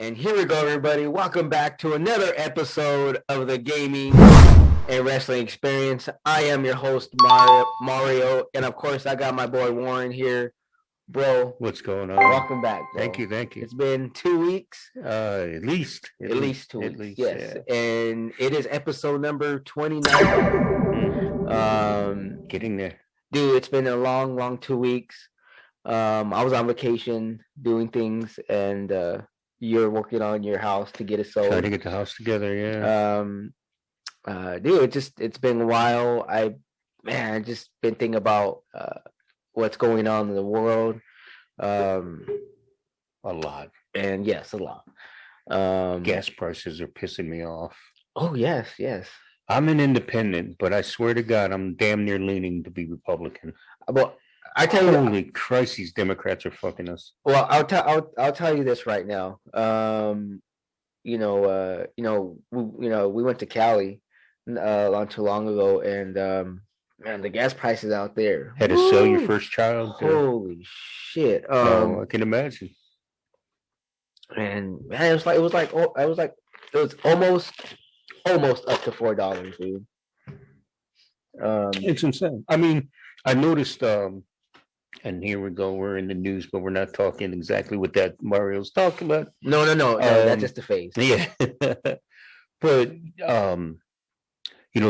And here we go, everybody. Welcome back to another episode of the Gaming and Wrestling Experience. I am your host, Mario, and of course, I got my boy Warren here. Bro, what's going on? Welcome back, bro. Thank you. It's been 2 weeks. At least 2 weeks. Yes, yeah. And it is episode number 29. Getting there, dude. It's been a long 2 weeks. I was on vacation doing things, and you're working on your house to get it sold. Trying to get the house together, yeah. Dude, it's been a while. I just been thinking about what's going on in the world. A lot. And yes, a lot. Gas prices are pissing me off. Oh, yes. I'm an independent, but I swear to God, I'm damn near leaning to be Republican. Well, I tell you, holy Christ, these Democrats are fucking us. Well, I'll tell you this right now. We went to Cali not too long ago, and man, the gas prices out there. Had to sell your first child. Holy shit! I can imagine. And man, it was almost up to $4, dude. It's insane. I mean, I noticed. And here we go. We're in the news, but we're not talking exactly what that Mario's talking about. No. That's just the face. Yeah. But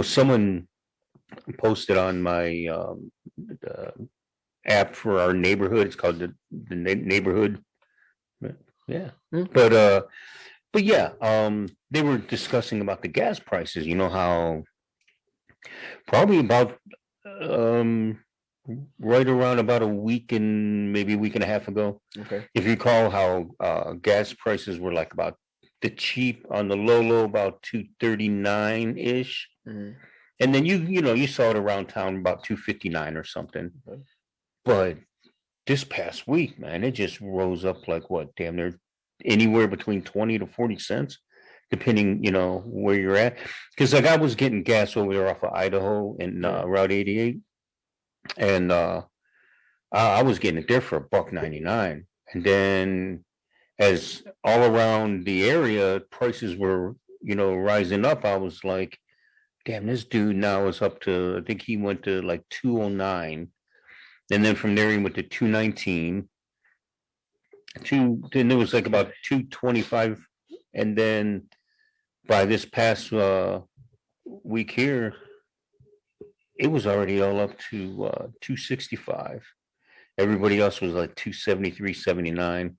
someone posted on my app for our neighborhood. It's called the neighborhood. Yeah. Mm-hmm. But yeah, they were discussing about the gas prices. You know how probably about right around about a week and maybe a week and a half ago. Okay. If you recall how gas prices were like about the cheap on the low about $2.39-ish. Mm-hmm. And then you saw it around town about $2.59 or something. Okay. But this past week, man, it just rose up like what, damn near anywhere between 20 to 40 cents, depending, where you're at. Because like I was getting gas over there off of Idaho and Route 88. And I was getting it there for $1.99, and then as all around the area prices were rising up, I was like, damn, this dude now is up to, I think he went to like 209, and then from there he went to 219, then there was like about 225, and then by this past week here, it was already all up to 265. Everybody else was like 273, 79.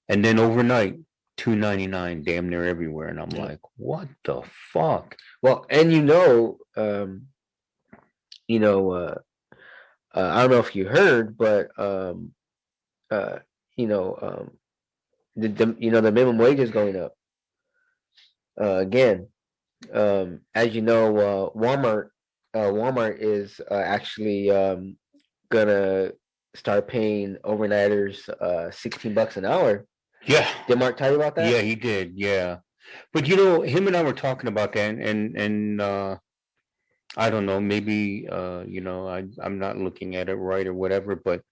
And then overnight, 299, damn near everywhere. And I'm like, what the fuck? Well, and I don't know if you heard, but the minimum wage is going up again. As you know, Walmart is actually gonna start paying overnighters $16 an hour. Yeah. Did Mark tell you about that? Yeah, he did. Yeah, but him and I were talking about that, and I don't know, maybe I'm not looking at it right or whatever, but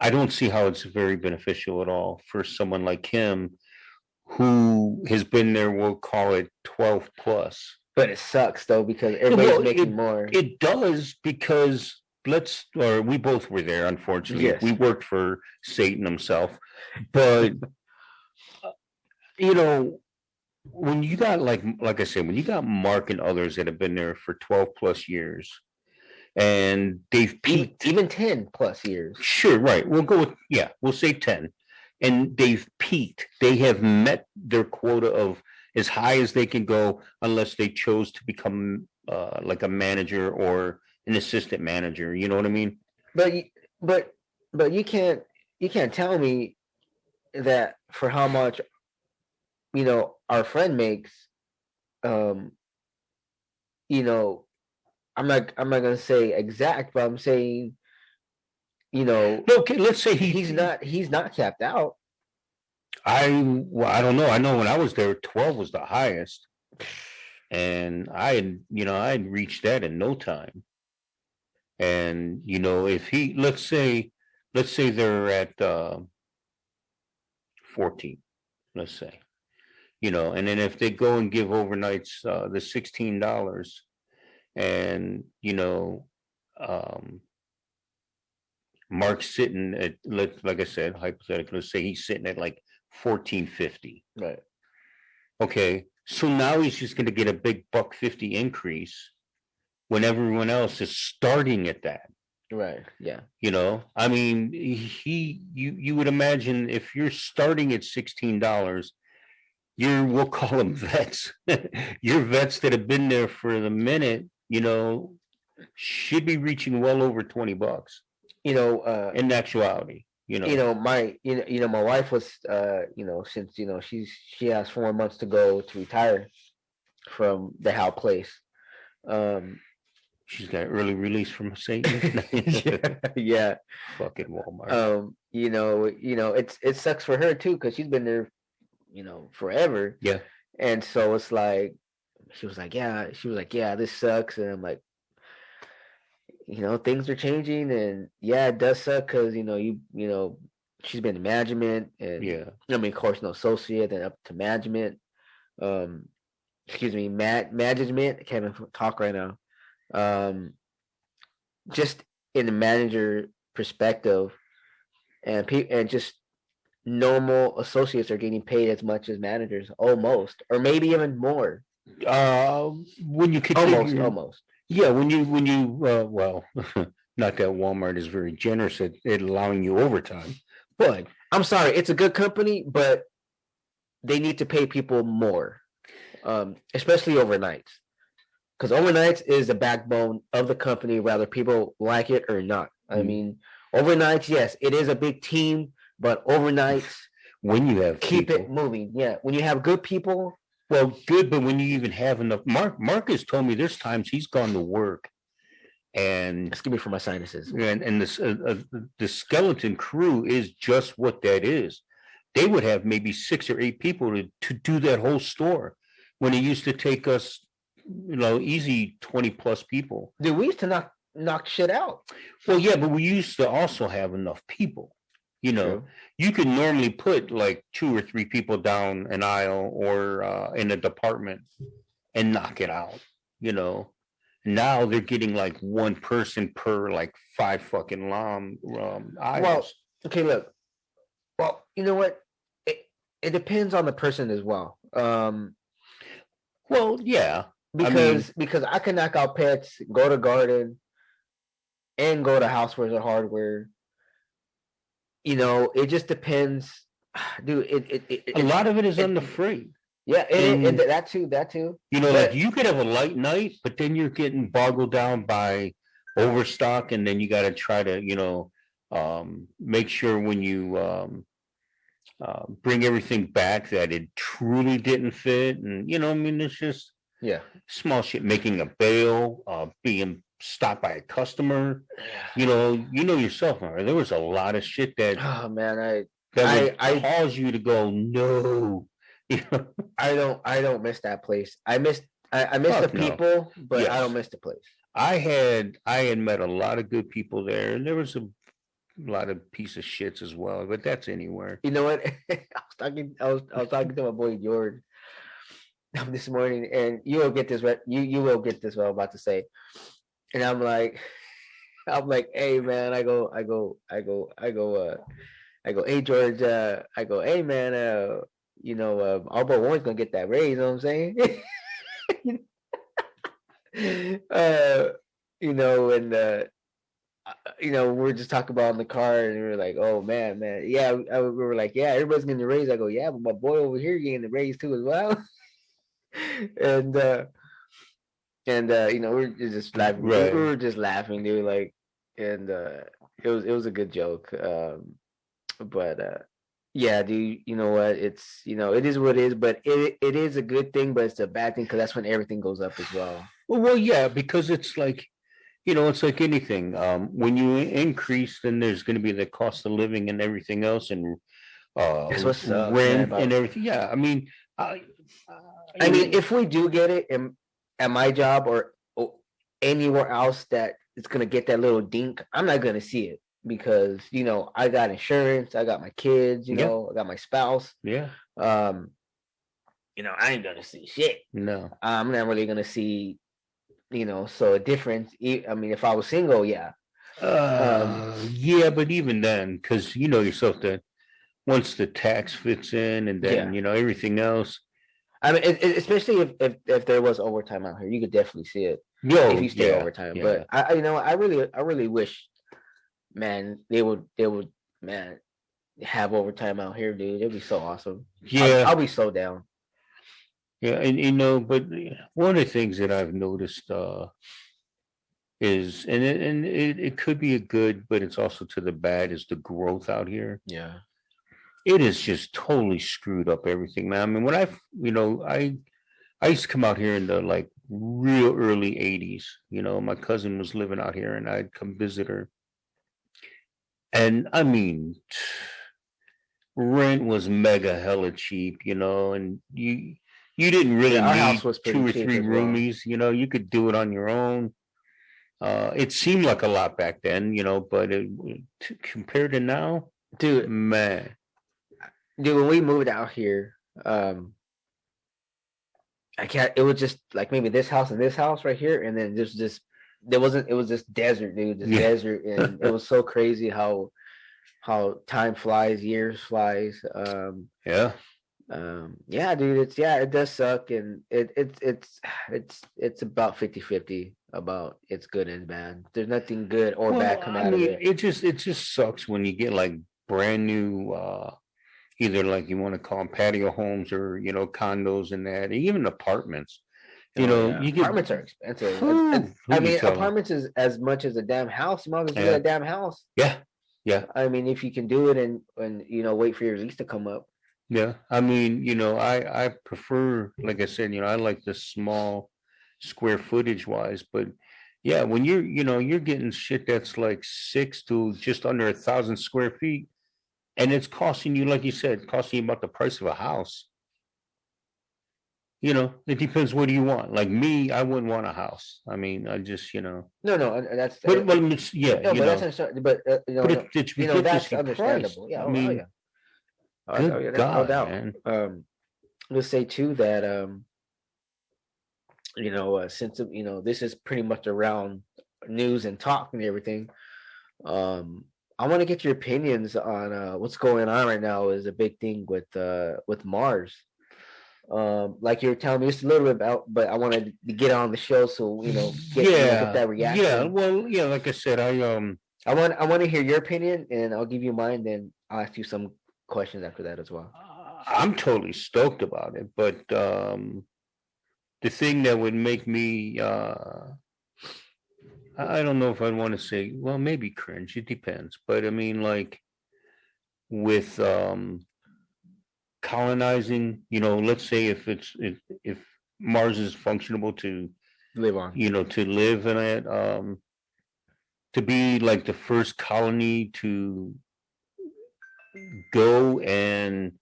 I don't see how it's very beneficial at all for someone like him who has been there. We'll call it 12 plus. But it sucks though, because everybody's making more. It does, because we both were there, unfortunately. Yes. We worked for Satan himself. But when you got like I said, when you got Mark and others that have been there for 12 plus years, and they've peaked, even 10 plus years. Sure, right. We'll say 10. And they've peaked. They have met their quota of as high as they can go, unless they chose to become like a manager or an assistant manager. You know what I mean? But you can't tell me that for how much our friend makes. I'm not gonna say exact, but I'm saying okay, let's say he's not capped out. I don't know. I know when I was there, 12 was the highest, and I had reached that in no time. And if he, let's say they're at 14, let's say, you know, and then if they go and give overnights the $16 and, you know, Mark's sitting at, like I said, hypothetically, let's say he's sitting at like 14.50. Right. Okay. So now he's just going to get a big $1.50 increase when everyone else is starting at that. Right. Yeah. You know, I mean, you would imagine if you're starting at $16, we'll call them vets. Your vets that have been there for the minute, you know, should be reaching well over $20. You know, in actuality, you know, my wife was, since she has 4 months to go to retire from the How place. She's got early release from Satan. Yeah. Fucking Walmart. It sucks for her too because she's been there, forever. Yeah. And so it's like she was like, yeah, this sucks, and I'm like, things are changing, and yeah, it does suck because she's been in management, and of course, no associate, then up to management. Management. I can't even talk right now. Just in the manager perspective, and just normal associates are getting paid as much as managers, almost, or maybe even more. When you continue, almost. Yeah, when you well, not that Walmart is very generous at allowing you overtime, but I'm sorry, it's a good company, but they need to pay people more, especially overnights, because overnights is the backbone of the company, whether people like it or not. I mean, overnights, yes, it is a big team, but overnights, when you have keep it moving. Yeah, when you have good people. Well, good, but when you even have enough, Mark has told me there's times he's gone to work, and excuse me for my sinuses. And this the skeleton crew is just what that is. They would have maybe 6 or 8 people to do that whole store, when it used to take us, easy 20 plus people. Dude, we used to knock shit out. Well, yeah, but we used to also have enough people. True. You could normally put like 2 or 3 people down an aisle or in a department and knock it out. Now they're getting like 1 person per like 5 fucking aisles. Well, okay, look. Well, you know what? It depends on the person as well. Well, yeah, because I can knock out pets, go to garden, and go to housewares or hardware. It just depends, dude. A lot of it is on the free. Yeah, and that too. Like you could have a light night, but then you're getting boggled down by overstock, and then you got to try to, make sure when you bring everything back that it truly didn't fit, and it's just small shit. Making a bail, being stopped by a customer, you know yourself, there was a lot of shit that would cause you to go, no. I don't miss that place. I miss the people, but yes. I don't miss the place. I had met a lot of good people there, and there was a lot of piece of shits as well, but that's anywhere. You know what? I was talking to my boy George this morning, and you will get this right. You will get this what I'm about to say. And I'm like, hey man, I go, hey George, I go, hey man, our boy Warren's gonna get that raise, you know what I'm saying? We're just talking about in the car, and we were like, oh man, yeah, we were like, yeah, everybody's getting the raise. I go, yeah, but my boy over here getting the raise too as well. And we're just laughing. Right. We were just laughing, dude. Like, and it was a good joke. But yeah, dude. You know what? It's it is what it is. But it is a good thing, but it's a bad thing because that's when everything goes up as well. Well, yeah, because it's like, it's like anything. When you increase, then there's going to be the cost of living and everything else, and rent and everything. Yeah, I mean, if we do get it at my job or anywhere else that it's gonna get that little dink, I'm not gonna see it because I got insurance, I got my kids, I got my spouse. Yeah. I ain't gonna see shit. No, I'm not really gonna see, so a difference. I mean, if I was single, yeah. yeah, but even then, because you know yourself that once the tax fits in, and then everything else. I mean, especially if there was overtime out here, you could definitely see it if you stay overtime. Yeah. But I really wish, man, they would man have overtime out here, dude. It'd be so awesome. Yeah, I'll be so down. Yeah, and but one of the things that I've noticed is, and it could be a good, but it's also to the bad, is the growth out here. Yeah. It is just totally screwed up everything, man. I mean, when I used to come out here in the like real early 80s. My cousin was living out here and I'd come visit her. And I mean, rent was mega hella cheap, and you didn't really need 2 or 3 roomies, you could do it on your own. It seemed like a lot back then, but compared to now, dude, man. Dude, when we moved out here, it was just like maybe this house and this house right here, and then it was just desert, dude, desert, and it was so crazy how time flies, years flies. Yeah, dude, it does suck, and it's about 50-50 about it's good and bad. There's nothing good or bad coming out of it. It just sucks when you get like brand new either like you want to call them patio homes or condos and that, even apartments. You get apartments are expensive. I mean, apartments is as much as a damn house. You might as well get a damn house. Yeah. I mean, if you can do it and wait for your lease to come up. Yeah, I mean, I prefer, like I said, I like the small square footage wise, but yeah, when you're getting shit that's like 6 to just under 1,000 square feet, and it's costing you, like you said, costing you about the price of a house. It depends. What do you want? Like me, I wouldn't want a house. I mean, I just, No, that's. But yeah, no, but that's understandable. But it's that's understandable. Yeah, I mean, good God, no doubt. Man. Let's say too that since this is pretty much around news and talk and everything, I want to get your opinions on what's going on right now. Is a big thing with Mars. Like you were telling me just a little bit about, but I wanted to get on the show so get that reaction. Yeah, well, yeah, like I said, I want to hear your opinion, and I'll give you mine. Then I'll ask you some questions after that as well. I'm totally stoked about it, but the thing that would make me I don't know if I'd want to say, well, maybe cringe. It depends, but I mean, like with colonizing, let's say if Mars is functionable to live on, to live in it, to be like the first colony to go, and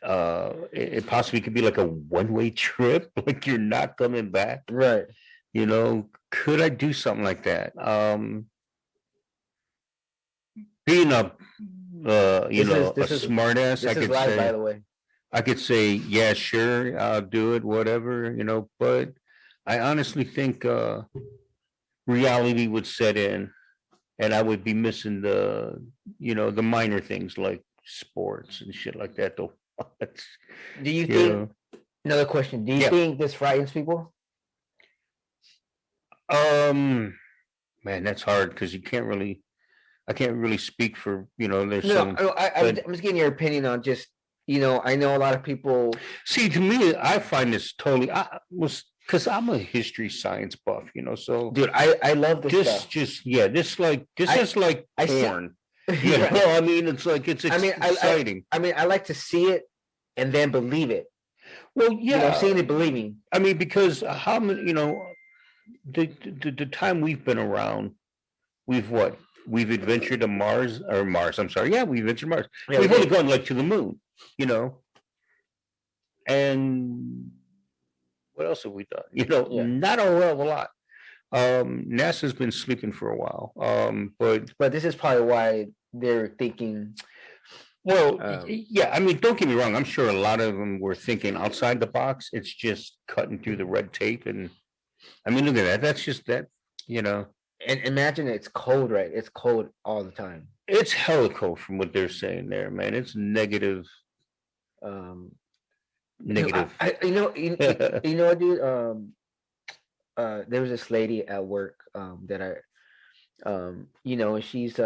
it possibly could be like a one-way trip, like you're not coming back, right? Could I do something like that? Being a smart ass, I could say, by the way, I could say, yeah, sure, I'll do it, whatever, but I honestly think reality would set in, and I would be missing the minor things like sports and shit like that, though. Do you think, another question, do you think this frightens people? Man, that's hard because I can't really speak for, there's I'm just getting your opinion on just, I know a lot of people. See, to me, I find this totally, because I'm a history science buff, so. Dude, I love this stuff. This is like porn. I mean, it's like, it's exciting. I like to see it and then believe it. Well, yeah. Seeing it, believing. I mean, because how many, the time we've been around, we've adventured to Mars. I'm sorry. Yeah, we've adventured to Mars. Yeah, we've only gone like to the moon, and what else have we done? Not a hell of a lot. NASA's been sleeping for a while. But this is probably why they're thinking Well, yeah, I mean, don't get me wrong. I'm sure a lot of them were thinking outside the box. It's just cutting through the red tape. And I mean, look at that. That's just that, you know. And imagine it's cold, right? It's cold all the time. It's hella cold from what they're saying there, man. It's negative. Negative. You know what, dude? There was this lady at work that she's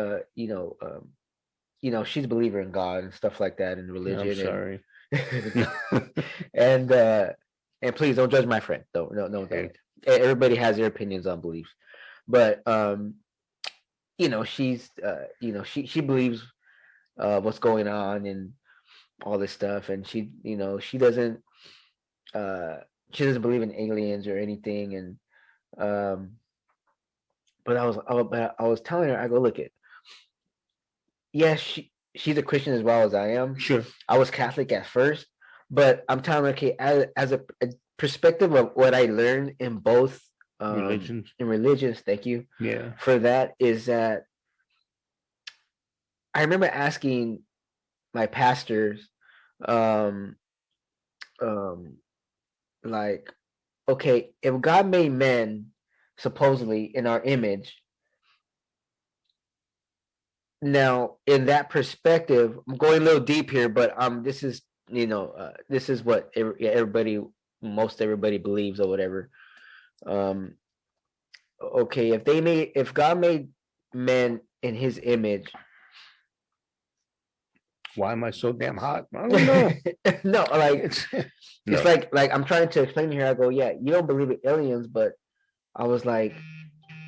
she's a believer in God and stuff like that and religion. I'm sorry. And please don't judge my friend. No. Okay. Everybody has their opinions on beliefs, but she's she believes what's going on and all this stuff, and she doesn't believe in aliens or anything, and but I was telling her, I go, look, yes, she's a Christian as well as I am. Sure. I was Catholic at first, but I'm telling her, okay, as a perspective of what I learned in both religions, thank you. Yeah. For that is that I remember asking my pastors, like, okay, if God made men supposedly in our image, now in that perspective, I'm going a little deep here, but this is what most everybody believes or whatever. Okay, if God made men in His image. Why am I so damn hot? I don't know. No, like it's like I'm trying to explain here. I go, yeah, you don't believe in aliens, but I was like,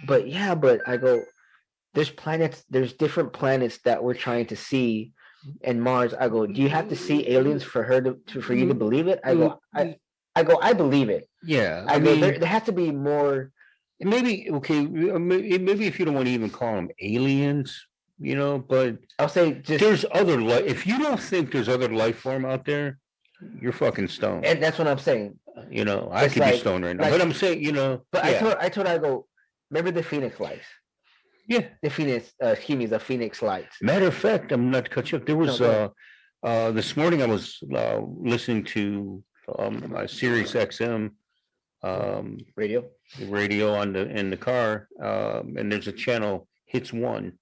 but I go, there's different planets that we're trying to see, and Mars. I go, do you have to see aliens for you to believe it? I go, I believe it. Yeah, I mean, there has to be more. Maybe maybe if you don't want to even call them aliens. But I'll say there's other life. If you don't think there's other life form out there, you're fucking stoned. And that's what I'm saying. I could be stoned right now, but I'm saying, But yeah. I told her, I go, remember the Phoenix Lights? Yeah. The Phoenix Lights. Matter of fact, I'm not to cut you up. There was this morning I was listening to my Sirius XM radio in the car, and there's a channel, Hits One.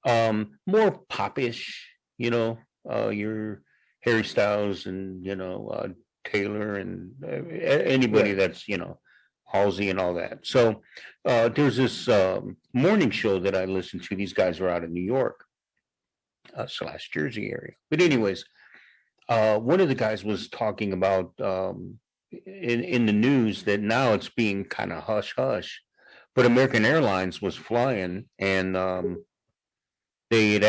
More popish, your Harry Styles and Taylor and anybody that's Halsey and all that. So there's this morning show that I listen to. These guys are out of New York / Jersey area. But anyways, one of the guys was talking about in the news that now it's being kind of hush hush, but American Airlines was flying and they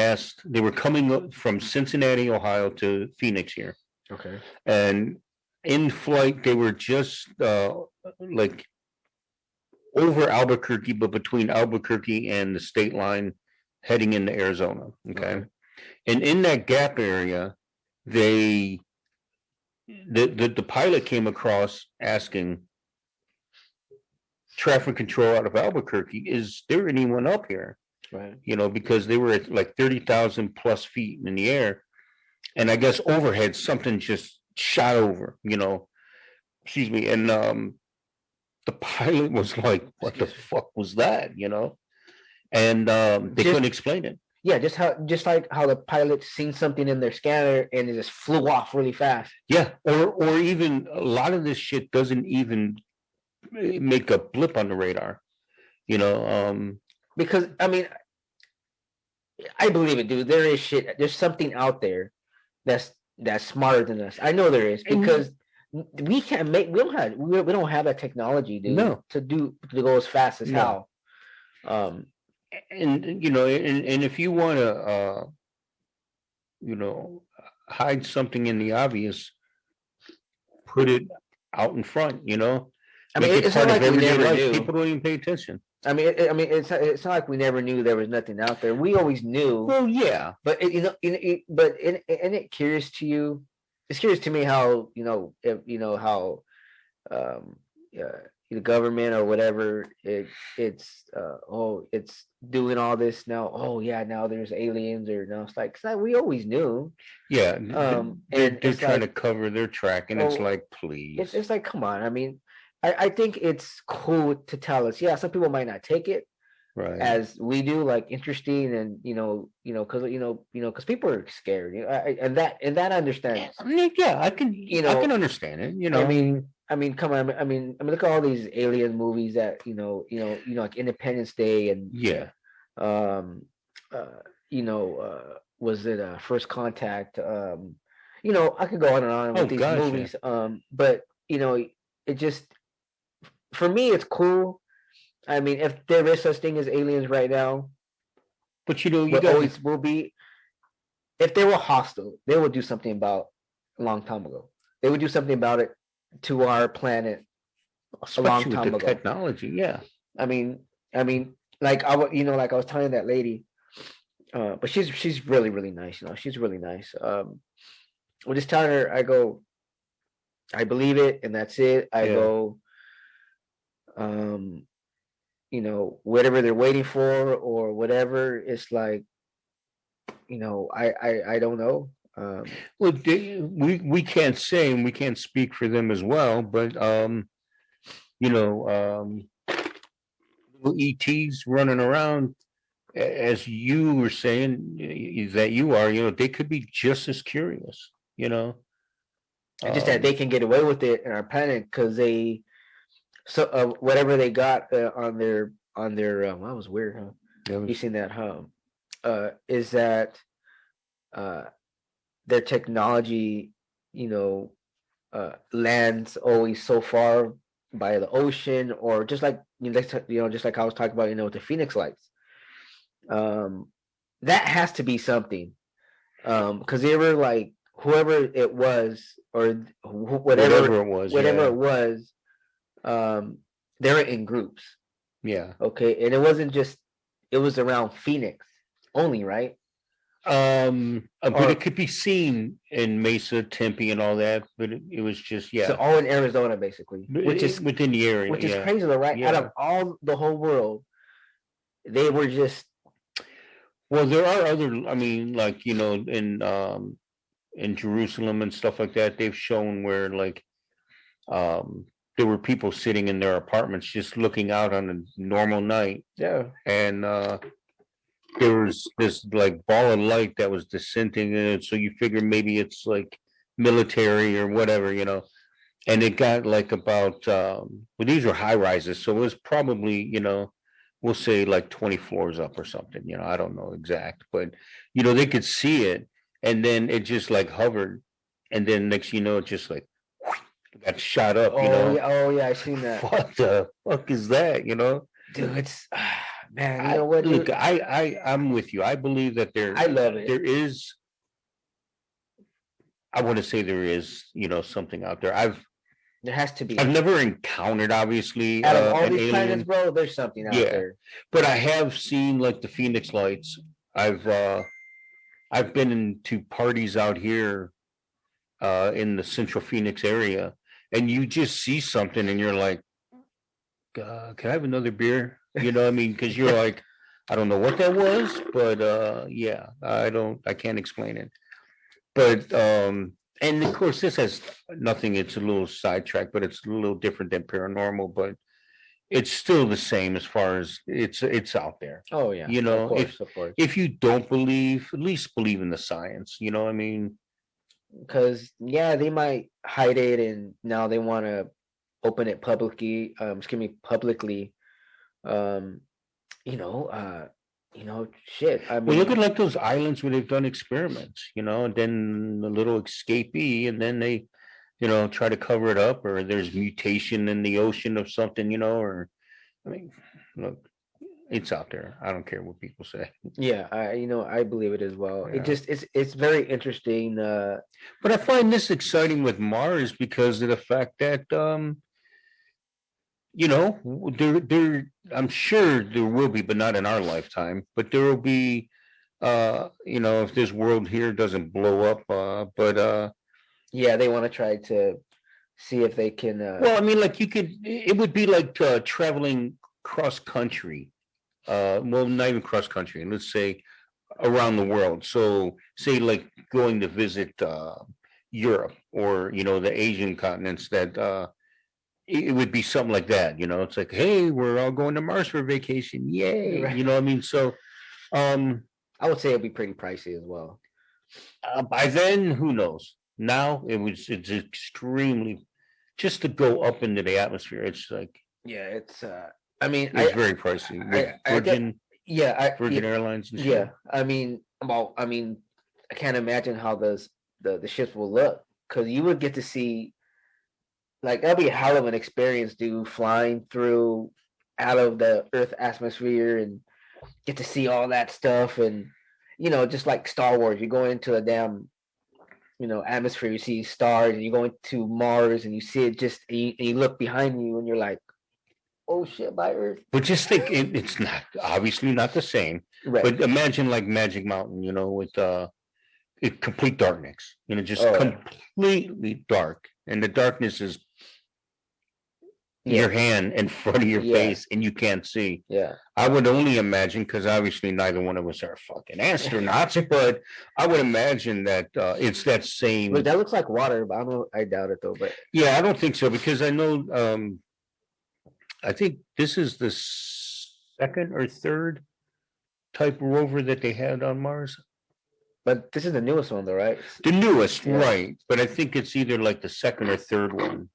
were coming up from Cincinnati, Ohio to Phoenix here. Okay. And in flight, they were just like over Albuquerque, but between Albuquerque and the state line heading into Arizona. Okay. And in that gap area, the pilot came across asking traffic control out of Albuquerque, is there anyone up here? Right. Because they were at like 30,000 plus feet in the air. And I guess overhead, something just shot over, excuse me. And the pilot was like, what the fuck was that, And they couldn't explain it. Yeah, just like how the pilot seen something in their scanner and it just flew off really fast. Yeah, or even a lot of this shit doesn't even make a blip on the radar, Because I mean, I believe it, dude. There is shit. There's something out there that's smarter than us. I know there is because we can't make. We don't have that technology, dude. No. To go as fast as how. And if you want to, hide something in the obvious, put it out in front. I mean, it's not like we never knew. People don't even pay attention. I mean, it's not like we never knew there was nothing out there. We always knew. Well, yeah, but isn't it curious to you? It's curious to me how the government or whatever, it's it's doing all this now. Oh yeah, now there's aliens, or now it's like we always knew. Yeah, And they're it's trying like, to cover their track, and it's like, please. it's like, come on. I mean, I think it's cool to tell us. Yeah, some people might not take it Right. as we do, like interesting, and because people are scared, and that understands. Yeah, I can I can understand it. I mean, come on. I mean, look at all these alien movies that like Independence Day and um, was it First Contact? I could go on and on with these movies. But it just, for me, it's cool. I mean, if there is such thing as aliens right now, but you always will be. If they were hostile, they would do something about a long time ago. They would do something about it to our planet a long time ago. Technology, yeah. I mean, like I was telling that lady, but she's really, really nice. She's really nice. I'm just telling her, I go, I believe it, and that's it. I go, whatever they're waiting for or whatever, it's like, I don't know. Well, we can't say, and we can't speak for them as well, but ETs running around, as you were saying that you are, they could be just as curious, just that they can get away with it in our planet because they, whatever they got on their that was weird, huh? Yeah, you seen that, huh? Is that their technology, lands always so far by the ocean, or just like just like I was talking about, with the Phoenix Lights. That has to be something, because they were like, whoever it was, or whatever it was, they were in groups. Yeah. Okay, and it wasn't just, it was around Phoenix only, right? But it could be seen in Mesa, Tempe, and all that. But it was just So all in Arizona, basically, which is within the area, which is crazy, though, right? Out of all the whole world, they were just. Well, there are other. I mean, like in Jerusalem and stuff like that, they've shown where like there were people sitting in their apartments just looking out on a normal night. Yeah, and there was this like ball of light that was descending in it, so you figure maybe it's like military or whatever, and it got like about well, these were high rises, so it was probably we'll say like 20 floors up or something, I don't know exact, but they could see it, and then it just like hovered, and then next it just like got shot up. Yeah, I seen that. What the fuck is that? Dude, it's man, you know what? Look, I'm with you. I believe that I love it. There is. I want to say there is, something out there. There has to be. I've never encountered, obviously, out of all these planets, bro. There's something out there. But I have seen like the Phoenix Lights. I've been into parties out here, in the Central Phoenix area, and you just see something, and you're like, "Can I have another beer?" You know what I mean? Because you're like, I don't know what that was, but I can't explain it. But and of course this has nothing, it's a little sidetracked, but it's a little different than paranormal, but it's still the same as far as it's out there. Oh yeah. Of course. If you don't believe, at least believe in the science, you know what I mean? Because they might hide it, and now they want to open it publicly. Publicly. Shit. I mean, well, look at like those islands where they've done experiments, and then the little escapee, and then they, try to cover it up, or there's mutation in the ocean of something, or, I mean, look, it's out there. I don't care what people say. Yeah, I believe it as well. Yeah. It's very interesting. But I find this exciting with Mars because of the fact that, I'm sure there will be, but not in our lifetime, but there will be, if this world here doesn't blow up, but they want to try to see if they can. Well, I mean, like it would be like traveling cross country. Well, not even cross country. Let's say around the world. So, say like going to visit Europe or the Asian continents. That it would be something like that. It's like, hey, we're all going to Mars for vacation, yay! Right. You know what I mean? So, I would say it'd be pretty pricey as well. by then, who knows? Now it's extremely just to go up into the atmosphere. It's like it's. I mean, it's very pricey. Virgin Airlines and shit. Yeah, I mean, I can't imagine how the ships will look because you would get to see, like, that'd be a hell of an experience, dude, flying through out of the Earth atmosphere and get to see all that stuff and just like Star Wars, you go into the damn atmosphere, you see stars, and you go into Mars and you see it and you look behind you and you're like, oh shit, by Earth. But just think, it's not obviously not the same. Right. But imagine like Magic Mountain, with complete darkness. Just completely dark, and the darkness is your hand in front of your face, and you can't see. Yeah. I would only imagine, because obviously neither one of us are fucking astronauts, but I would imagine that it's that same. Look, that looks like water, but I doubt it though. But yeah, I don't think so, because I know. I think this is the second or third type rover that they had on Mars. But this is the newest one, though, right? The newest, right? But I think it's either like the second or third one.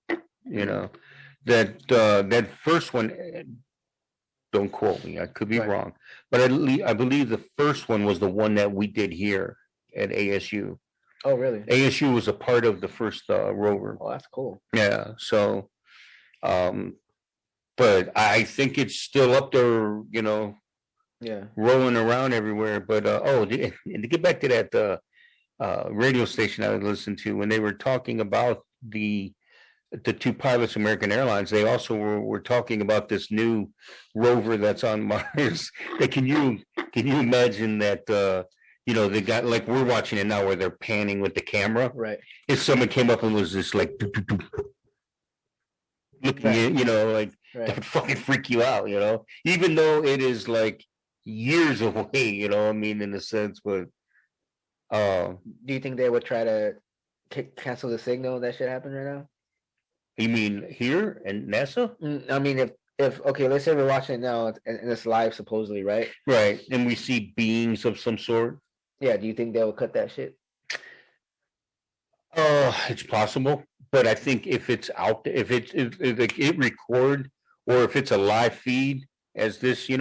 That first one. Don't quote me. I could be wrong, but I believe the first one was the one that we did here at ASU. Oh, really? ASU was a part of the first rover. Oh, that's cool. Yeah. So. But I think it's still up there, rolling around everywhere. But to get back to that radio station I would listen to, when they were talking about the two pilots, American Airlines, they also were talking about this new rover that's on Mars. Can you imagine that? They got, like, we're watching it now where they're panning with the camera. Right. If someone came up and was just like looking at, like. Right. That would fucking freak you out, even though it is like years away, in a sense. But do you think they would try to cancel the signal that should happen right now? You mean here in NASA? I mean, if okay, let's say we're watching it now and it's live, supposedly, right? Right, and we see beings of some sort. Yeah, do you think they will cut that shit? It's possible, but I think if it's out there, if it record. Or if it's a live feed, as this, you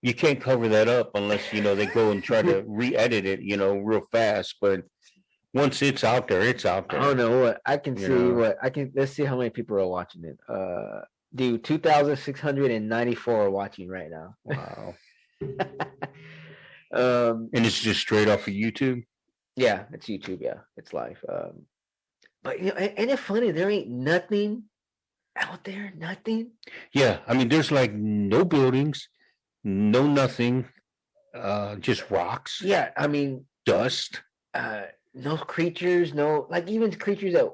can't cover that up unless, they go and try to re-edit it, real fast. But once it's out there, it's out there. I don't know what I can see. Let's see how many people are watching it. Dude, 2,694 are watching right now. Wow. And it's just straight off of YouTube? Yeah, it's YouTube. Yeah, it's live. But ain't it funny? There ain't nothing out there. Nothing. Yeah, I mean, there's like no buildings, no nothing, just rocks. Yeah, I mean, dust. No creatures, no, like, even creatures that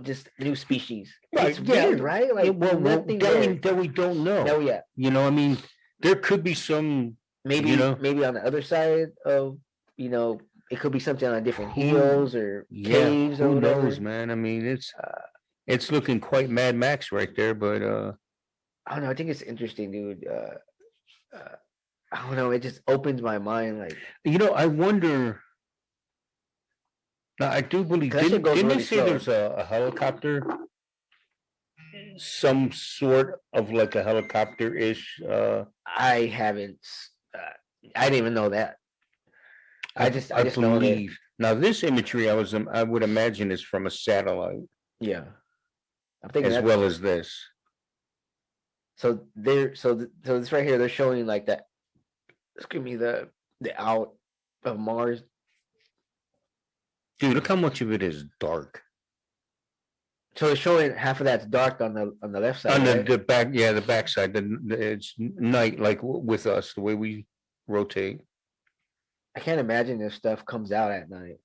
just new species. Right. It's weird, right? Like, nothing that we don't know. No, yeah. I mean, there could be some maybe on the other side of it could be something on different hills or caves or whatever. Who knows, man? I mean, it's looking quite Mad Max right there, but I don't know. I think it's interesting, dude. I don't know. It just opens my mind. Like, I wonder. Now, I do believe. Didn't they say there's a helicopter? Some sort of like a helicopter-ish. I haven't. I didn't even know that. I just believe. Now, this imagery, I would imagine, is from a satellite. Yeah, I'm thinking as well as this. So this right here, they're showing like that. Excuse me, the out of Mars. Dude, look how much of it is dark. So they're showing half of that's dark on the left side. On the back, yeah, the back side. It's night, like with us, the way we rotate. I can't imagine if stuff comes out at night.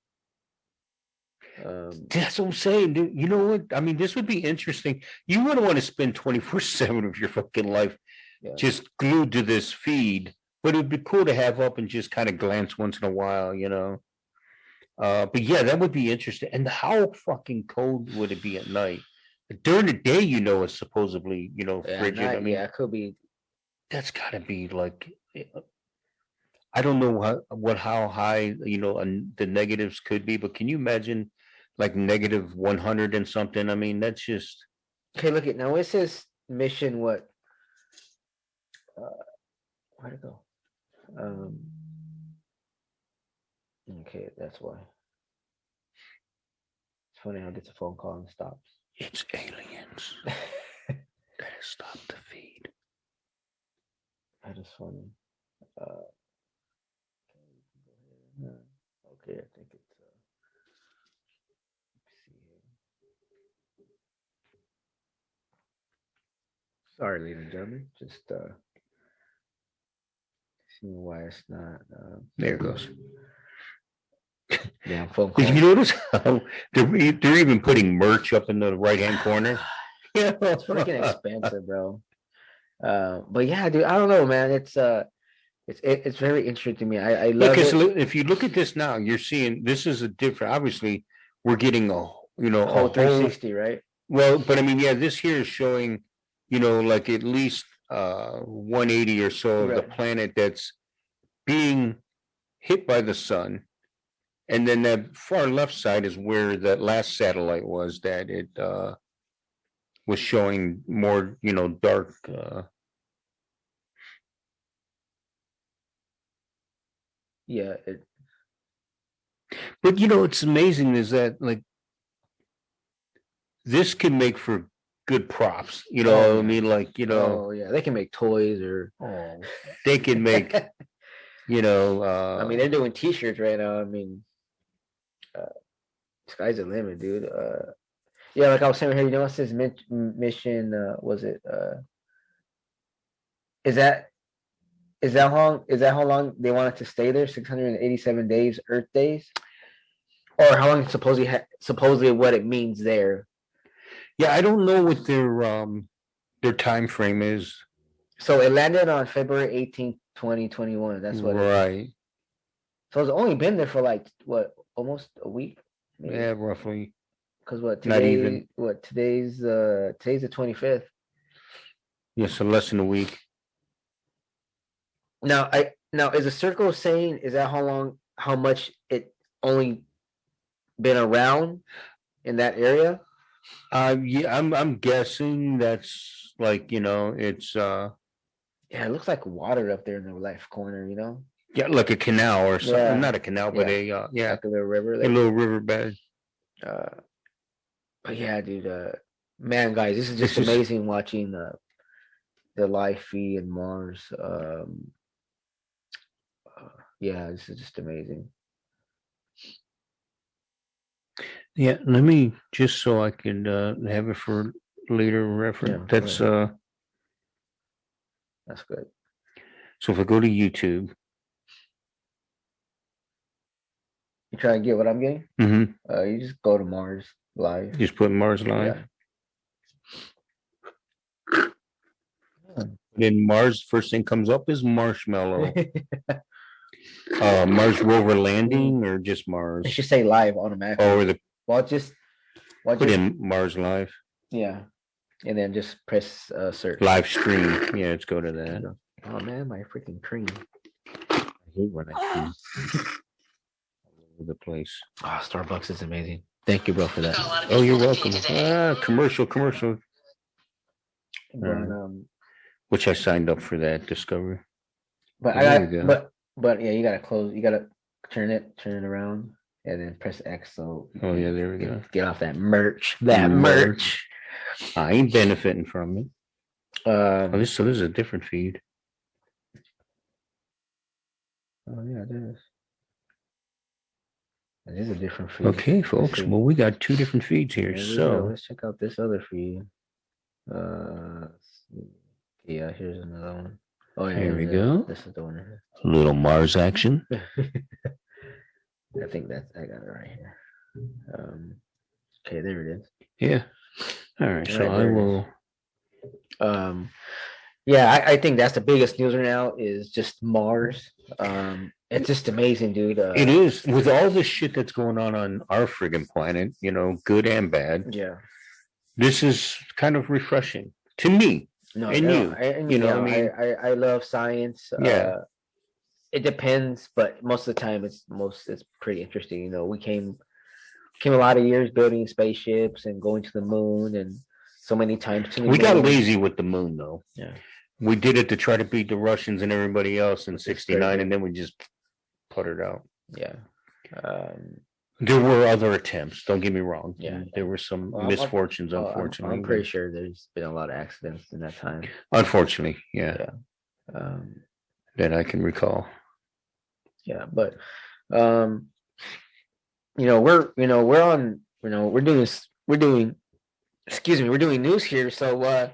That's what I'm saying, dude. You know what? I mean, this would be interesting. You wouldn't want to spend 24/7 of your fucking life just glued to this feed, but it'd be cool to have up and just kind of glance once in a while, you know. But yeah, that would be interesting. And how fucking cold would it be at night? During the day, you know, it's supposedly, you know, frigid. I mean, it could be. that's got to be like, I don't know how high, you know, the negatives could be, but can you imagine like negative 100 and something? I mean, that's just. Okay, look at now. It says mission what? Where'd it go? Okay, that's why. It's funny how it gets a phone call and stops. It's aliens. Gotta stop the feed. That is funny. Okay, I think it's. Let's see here. Sorry, ladies and gentlemen. Just seeing why it's not. There it goes. Yeah, phone call. Did you notice how they're even putting merch up in the right-hand corner? Yeah, it's freaking expensive, bro. But yeah, dude, I don't know, man. It's very interesting to me. I love because it. if you look at this now, you're seeing this is a different. Obviously, we're getting a whole 360, right? Well, but I mean, yeah, this here is showing, you know, like at least 180 or so of the planet that's being hit by the sun. And then that far left side is where that last satellite was that it was showing more, you know, dark. Yeah. But, you know, it's amazing is that, like, this can make for good props. You know, I mean, like, you know. Oh, yeah. They can make toys or. Oh, they can make, you know. I mean, they're doing T-shirts right now. I mean. Sky's the limit, dude. Yeah, like I was saying here, you know, it says mission. Was it? Is that how long they want it to stay there? 687 days, Earth days, or how long supposedly what it means there? Yeah, I don't know what their time frame is. So it landed on February 18th, 2021. That's what. Right. So it's only been there for like what, almost a week. Maybe. Yeah, roughly. Because what today? Not even. What today's the 25th. Yeah, so less than a week. Now is the circle saying is that how much it only been around in that area? Yeah, I'm guessing that's like, you know, it's yeah, it looks like water up there in the left corner, you know. Yeah, like a canal or something. Yeah. Not a canal, but like a little river. A little riverbed. But yeah, dude. Man, guys, this is just amazing watching the live feed in Mars. Yeah, this is just amazing. Yeah, let me just so I can have it for later reference. Yeah, that's good. So if I go to YouTube. You try to get what I'm getting? Mm-hmm. You just go to Mars Live. Just put Mars Live. Yeah. Then Mars, first thing comes up is Marshmallow. Mars rover landing or just Mars? It should say live automatically. Oh, or just put in Mars Live. Yeah. And then just press search. Live stream. Yeah, let's go to that. Oh man, my freaking cream. I hate when I cream. The place. Starbucks is amazing. Thank you, bro, for that. Oh, you're welcome. Commercial. Which I signed up for that Discovery. But but yeah, you gotta close. You gotta turn it around, and then press X. So yeah, there we go. Get off that merch. Merch. I ain't benefiting from it. This is a different feed. Oh yeah, it is. It is a different feed. Okay, folks. Well, we got two different feeds here. So let's check out this other feed. Yeah, here's another one. Oh yeah, here we go. This is the one here. A little Mars action. I think I got it right here. Okay, there it is. Yeah. All right. So Right, I there it will. Yeah, I think that's the biggest news right now is just Mars. It's just amazing, dude. It is, with all the shit that's going on our friggin' planet, good and bad. Yeah. This is kind of refreshing to me. No, and no, you. and You know, I mean, I love science. yeah. It depends, but most of the time it's pretty interesting. We came a lot of years building spaceships and going to the moon and so many times to the We got moon. lazy with the moon, though. Yeah. We did it to try to beat the Russians and everybody else in Which is '69, crazy. and then we just puttered out. Yeah. There were other attempts. Don't get me wrong. Yeah. There were some misfortunes, unfortunately. I'm pretty sure there's been a lot of accidents in that time. Unfortunately, yeah. Yeah. That I can recall. Yeah, but we're doing news here. So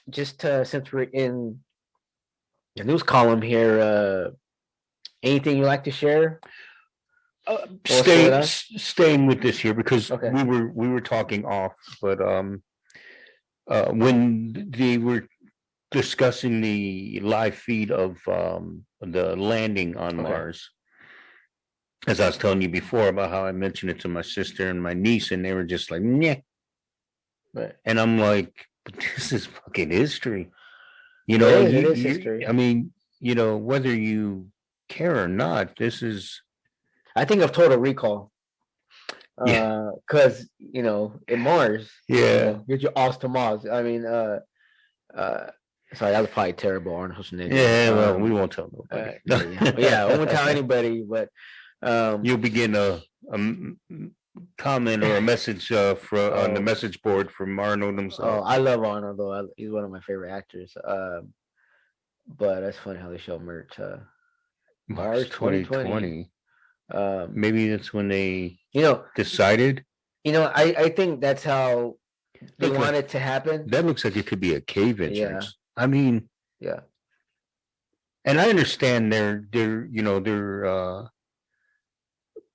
just since we're in the news column here, anything you like to share? Staying with this here because we were talking off, but when they were discussing the live feed of the landing on Mars, as I was telling you before about how I mentioned it to my sister and my niece, and they were just like, "Nyeh." Right. And I'm like, but this is fucking history. It is history. I mean, whether you care or not, this is. I think of Total Recall. Because in Mars, get your ass to Mars. I mean, sorry, that was probably terrible, Arnold Schwarzenegger. Yeah, well, we won't tell nobody. Yeah, we won't tell anybody. But you'll begin a comment or a message on the message board from Arnold himself. Oh, I love Arnold though. He's one of my favorite actors. But that's funny how they show merch. Mars 2020. Maybe that's when they decided. I think that's how they want it to happen. That looks like it could be a cave entrance. Yeah. I mean, yeah. And I understand they're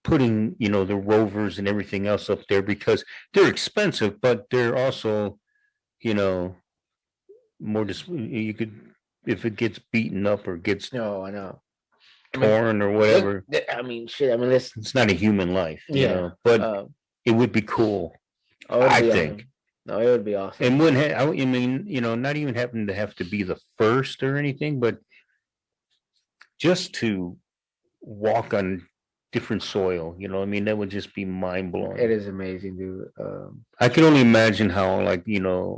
putting the rovers and everything else up there because they're expensive, but they're also more you could, if it gets beaten up or gets I know torn or whatever. I mean, shit. I mean, it's not a human life, but it would be cool. I think. Awesome. No, it would be awesome. And wouldn't not even having to have to be the first or anything, but just to walk on different soil, that would just be mind blowing. It is amazing, dude. I can only imagine how,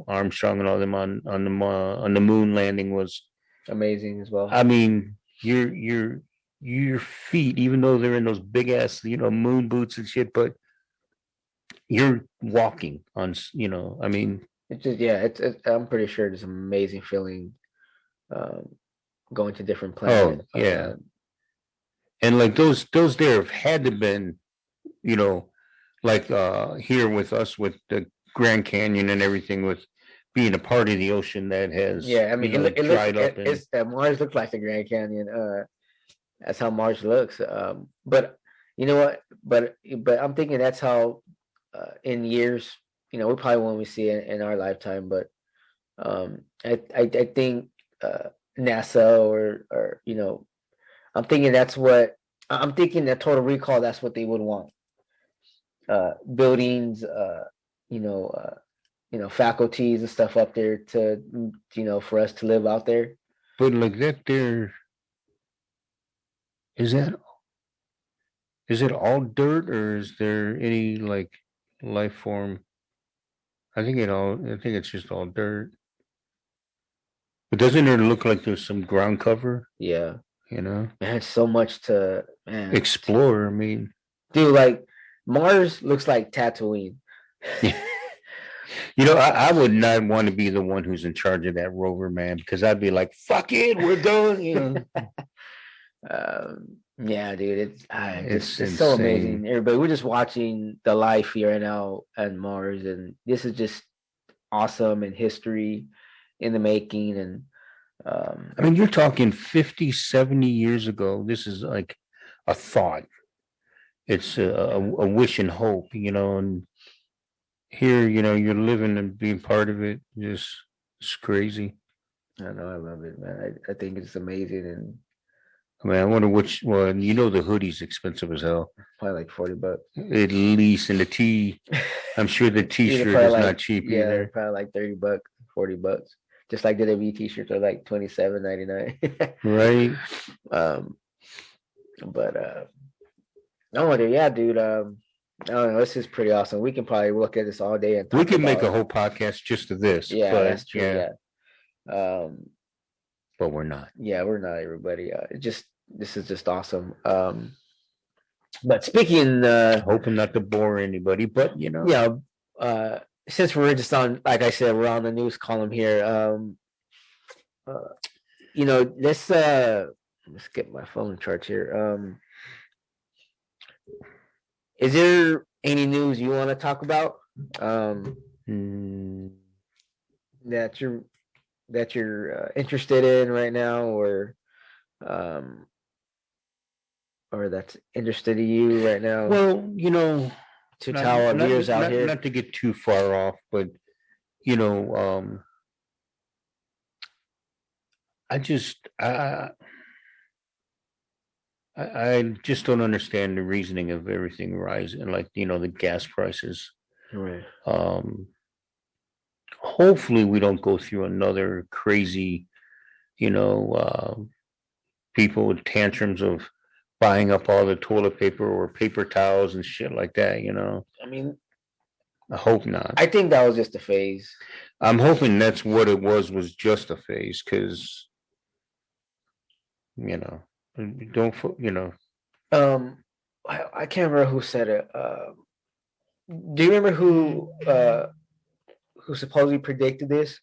Armstrong and all them on the moon landing was amazing as well. I mean, your feet, even though they're in those big ass, moon boots and shit, but you're walking on, I mean, it's just, I'm pretty sure it's an amazing feeling, going to different planets. Oh, yeah. And like those there have had to been, here with us with the Grand Canyon and everything, with being a part of the ocean that has Mars looks like the Grand Canyon. That's how Mars looks. But you know what? But I'm thinking that's how in years, we probably won't see it in our lifetime. But I think NASA or I'm thinking that Total Recall, that's what they would want. Buildings, faculties and stuff up there to, for us to live out there. But like that there, is it all dirt, or is there any life form? I think it's just all dirt. But doesn't it look like there's some ground cover? Yeah. Man, it's so much to explore. I mean, dude, Mars looks like Tatooine. I would not want to be the one who's in charge of that rover, man, because I'd be like, "Fuck it, we're done." Yeah, dude, it's so amazing. Everybody, we're just watching the life here right now on Mars, and this is just awesome and history in the making. And I mean, you're talking 50, 70 years ago. This is like a thought. it's a wish and hope, and here, you're living and being part of it. Just it's crazy. I know, I love it, man. I think it's amazing, and I mean, I wonder which one. The hoodie's expensive as hell. probably like $40. At least, and the tee. I'm sure the T-shirt is like, not cheap either. Probably like $30, $40. Just like the WWE T-shirts are like $27.99. Right. But no, dude, yeah, dude. I don't know. This is pretty awesome. We can probably look at this all day and we can make a whole podcast just of this. Yeah, but, that's true. Yeah. But we're not. Yeah, we're not, everybody. This is just awesome. But speaking, hoping not to bore anybody, but since we're just on, like I said, we're on the news column here. Let's get my phone charts here. Is there any news you want to talk about? That you're interested in right now, or that's interested in you right now? Well, to tell our viewers out here, not to get too far off, but I just don't understand the reasoning of everything rising, like the gas prices. Right. Hopefully we don't go through another crazy, people with tantrums of buying up all the toilet paper or paper towels and shit like that. I mean, I hope not. I think that was just a phase. I'm hoping that's what it was just a phase, because don't I can't remember who said it. Do you remember who supposedly predicted this?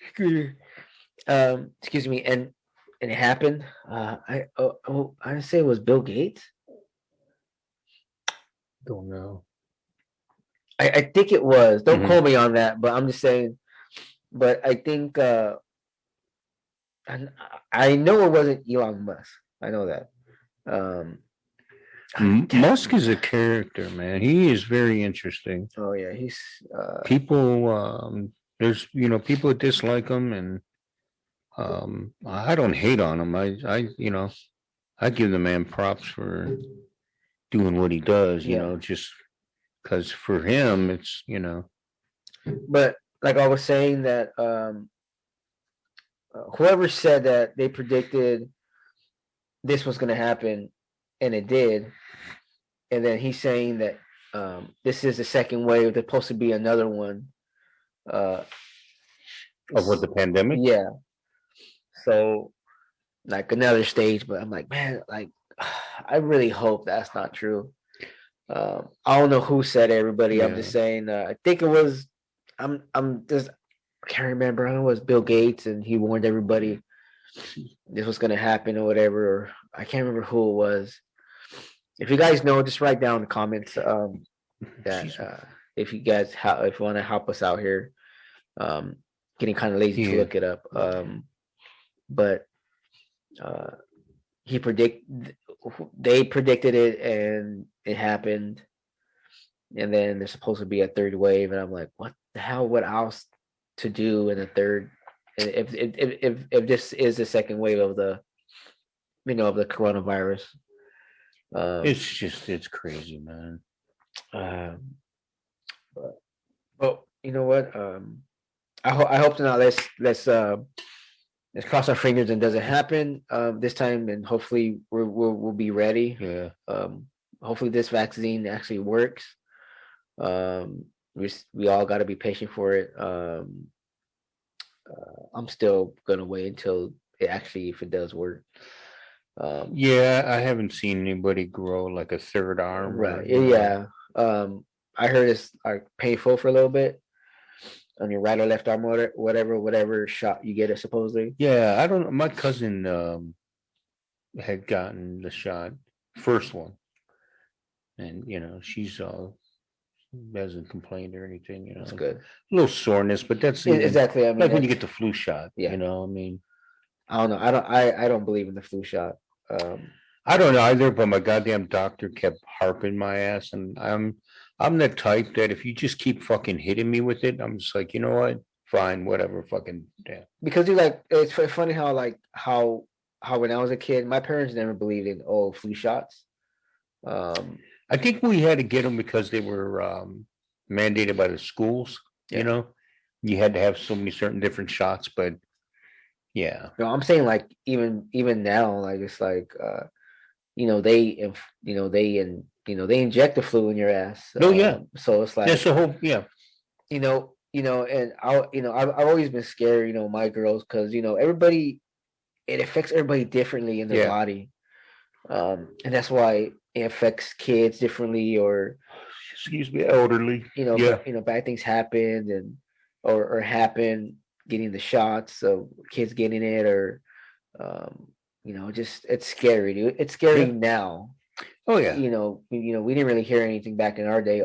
Excuse me, and it happened. I say it was Bill Gates. Don't know. I think it was. Don't quote me on that, but I'm just saying. But I think I know it wasn't Elon Musk. I know that. Musk is a character, man. He is very interesting. Oh yeah, he's people. There's people that dislike him, and I don't hate on him. I give the man props for doing what he does. Just because for him, it's But like I was saying that whoever said that they predicted this was going to happen, and it did, and then he's saying that this is the second wave. There's supposed to be another one. Of what, the pandemic? Yeah. So, like another stage, but I'm like, man, like, I really hope that's not true. I don't know who said it, everybody. Yeah. I'm just saying. I think it was. I can't remember. I don't know, it was Bill Gates, and he warned everybody this was going to happen or whatever. Or I can't remember who it was. If you guys know, just write down in the comments that if you guys if you want to help us out here. Getting kind of lazy to look it up. But they predicted it, and it happened. And then there's supposed to be a third wave, and I'm like, what the hell? What else to do in a third? If this is the second wave of the, of the coronavirus, it's crazy, man. But you know what? I hope to not. Let's cross our fingers and doesn't happen this time, and hopefully we'll be ready. Yeah. Hopefully this vaccine actually works. We all got to be patient for it. I'm still gonna wait until if it does work. Yeah, I haven't seen anybody grow like a third arm. Right. Yeah. I heard it's painful for a little bit on your right or left arm, or whatever shot you get it supposedly. Yeah, I don't know. My cousin had gotten the shot, first one, and she's hasn't complained or anything. That's good. A little soreness, but that's exactly. I mean, like when you get the flu shot. Yeah. I mean, I don't know. I don't believe in the flu shot. I don't know either, but my goddamn doctor kept harping my ass, and I'm the type that if you just keep fucking hitting me with it, I'm just like, you know what? Fine, whatever, fucking yeah. Because you like it's funny how when I was a kid, my parents never believed in flu shots. I think we had to get them because they were mandated by the schools. Yeah. You know, you had to have so many certain different shots, but yeah. No, I'm saying like even now, like it's like they inject the flu in your ass. Oh yeah. So it's like That's the whole yeah. And I've always been scared, my girls, because everybody, it affects everybody differently in their body, and that's why it affects kids differently, or excuse me, elderly. Bad things happen or happen getting the shots, so kids getting it, or just it's scary, dude. It's scary now. Oh yeah. We didn't really hear anything back in our day.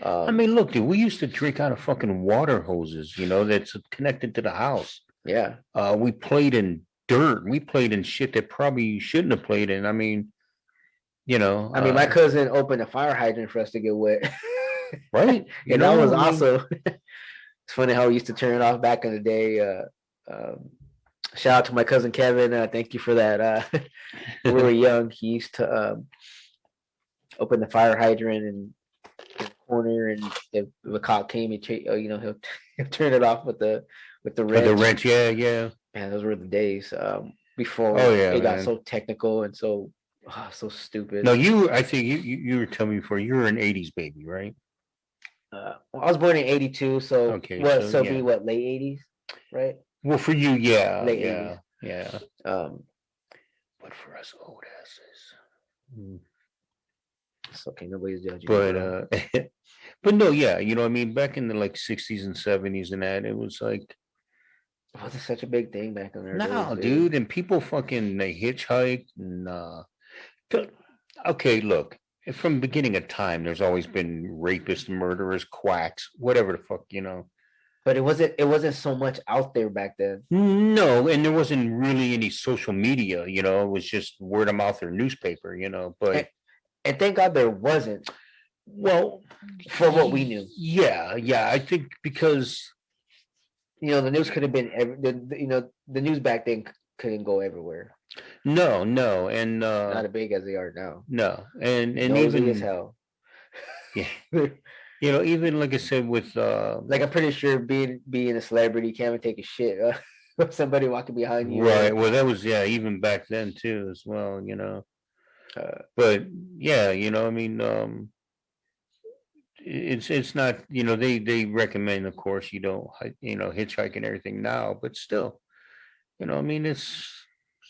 I mean, look, dude, we used to drink out of fucking water hoses, that's connected to the house. Yeah. We played in dirt. We played in shit that probably you shouldn't have played in. I mean, my cousin opened a fire hydrant for us to get wet. Right. And that was also, it's funny how we used to turn it off back in the day. Shout out to my cousin Kevin. Thank you for that. When we were young, he used to open the fire hydrant and corner, and if a cop came, he'll turn it off with the wrench. With the wrench, yeah. Man, those were the days before it got so technical and so stupid. No, I think you were telling me before, you were an '80s baby, right? I was born in '82, so okay, be what, late '80s, right? Well, for you, yeah, late '80s, yeah. But for us old asses, it's okay. Nobody's judging. But but no, yeah, I mean, back in the like '60s and '70s and that, it was like, it wasn't such a big thing back in there. No, dude, and people fucking they hitchhiked and okay, look, from the beginning of time, there's always been rapists, murderers, quacks, whatever the fuck, But it wasn't so much out there back then. No, and there wasn't really any social media, it was just word of mouth or newspaper, but and thank God there wasn't. Well, for what we knew. Yeah, I think because the news could have been the news back then couldn't go everywhere. No, and not as big as they are now. No, and nosy even as hell. Yeah. Even like I said with like I'm pretty sure being a celebrity can't even take a shit. Somebody walking behind you. Right. Well, that was even back then too, as well. But yeah, I mean, it's not. They recommend, of course, you don't hitchhike and everything now, but still, I mean, it's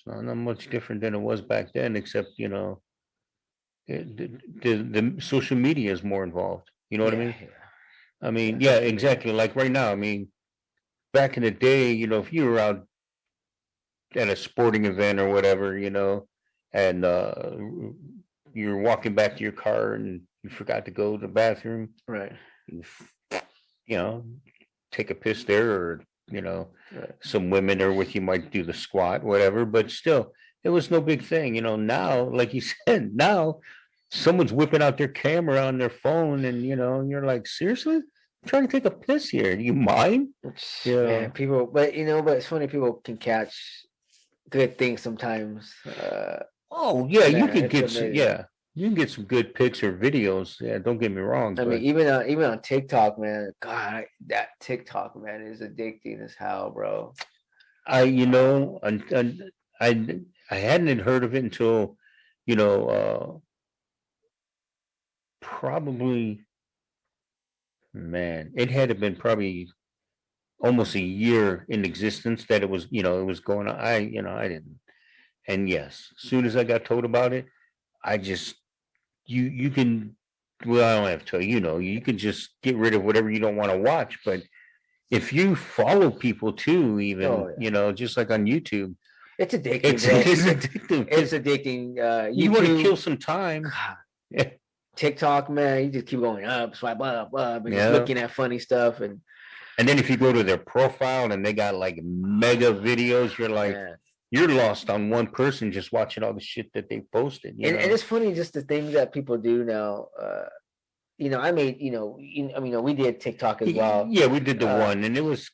not much different than it was back then, except the social media is more involved. You know what I mean? Yeah. I mean, yeah, exactly. Like right now, I mean, back in the day, if you were out at a sporting event or whatever, and you're walking back to your car and you forgot to go to the bathroom, right? Take a piss there, or right. Some women are with you, might do the squat, whatever, but still, it was no big thing. Now, like you said, now someone's whipping out their camera on their phone, and you're like, seriously, I'm trying to take a piss here. Do you mind? Yeah, man, people, but it's funny, people can catch good things sometimes. Oh yeah, you can get some, you can get some good pics or videos. Yeah, don't get me wrong. I mean, even on TikTok, man. God, that TikTok, man, is addicting as hell, bro. I hadn't heard of it until probably, man, it had been probably almost a year in existence that it was going on. I didn't. And yes, as soon as I got told about it, I just, you can, well, I don't have to tell you can just get rid of whatever you don't want to watch. But if you follow people too, even, just like on YouTube, it's addicting. It's addicting. It's addicting. You want to kill some time. Yeah. TikTok, man, you just keep going up, swipe up, and just looking at funny stuff. And then if you go to their profile and they got like mega videos, you're like, you're lost on one person just watching all the shit that they posted. And it's funny just the things that people do now. I made we did TikTok as well. Yeah, we did the one, and it was.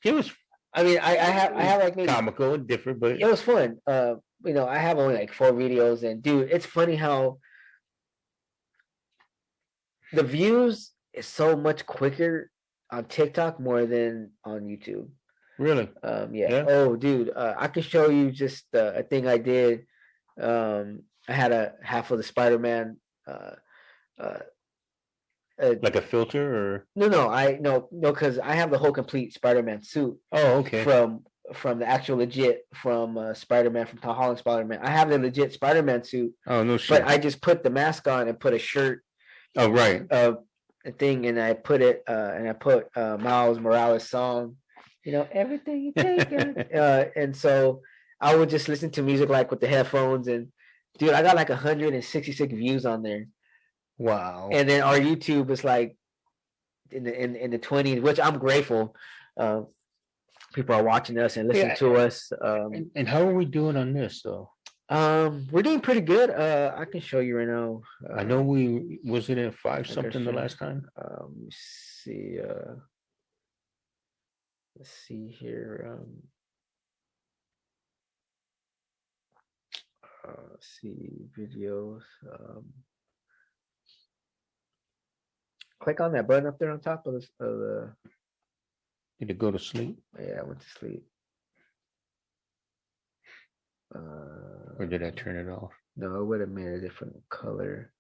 I mean, I have like maybe comical and different, but it was fun. I have only like 4 videos, and dude, it's funny how the views is so much quicker on TikTok more than on YouTube. Really? Yeah. Oh, dude, I can show you just a thing I did. I had a half of the Spider-Man. Like a filter or no, because I have the whole complete Spider-Man suit. Oh, okay. From the actual legit Spider-Man from Tom Holland Spider-Man. I have the legit Spider-Man suit. Oh no shit. But I just put the mask on and put a shirt. Oh right. A thing, and I put it Miles Morales song. Everything you take. And so I would just listen to music like with the headphones, and dude, I got like 166 views on there. Wow. And then our YouTube is like in the 20s, which I'm grateful. People are watching us and listening to us. And how are we doing on this though? We're doing pretty good. I can show you right now. I know we was it at 5 something the last time. Let me see. Let's see here. Let's see videos. Click on that button up there on top of the. Did it go to sleep? Yeah, I went to sleep. Or did I turn it off? No, it would have made a different color.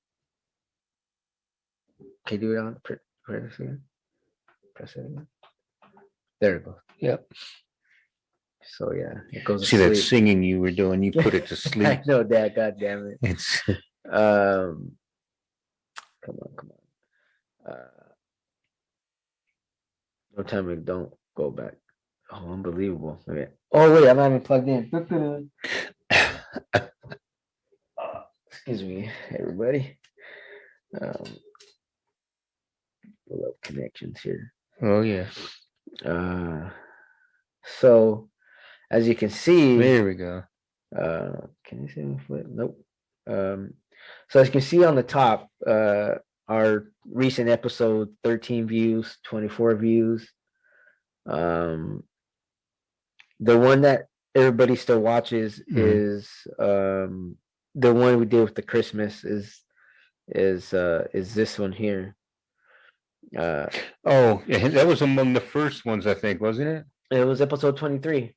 Can you do it on? Press it again. Press it again. There it goes. Yep. So yeah, it goes. See that singing you were doing? You put it to sleep. I know that. God damn it. It's. Come on. No time me. Don't go back. Oh, unbelievable. Okay. Oh wait, I'm not even plugged in. Excuse me, everybody. Pull up connections here. Oh yeah. So as you can see, there we go. Can you see my foot? Nope. So as you can see on the top, our recent episode, 13 views, 24 views. The one that everybody still watches is the one we did with the Christmas is this one here. That was among the first ones, I think, wasn't it? It was episode 23.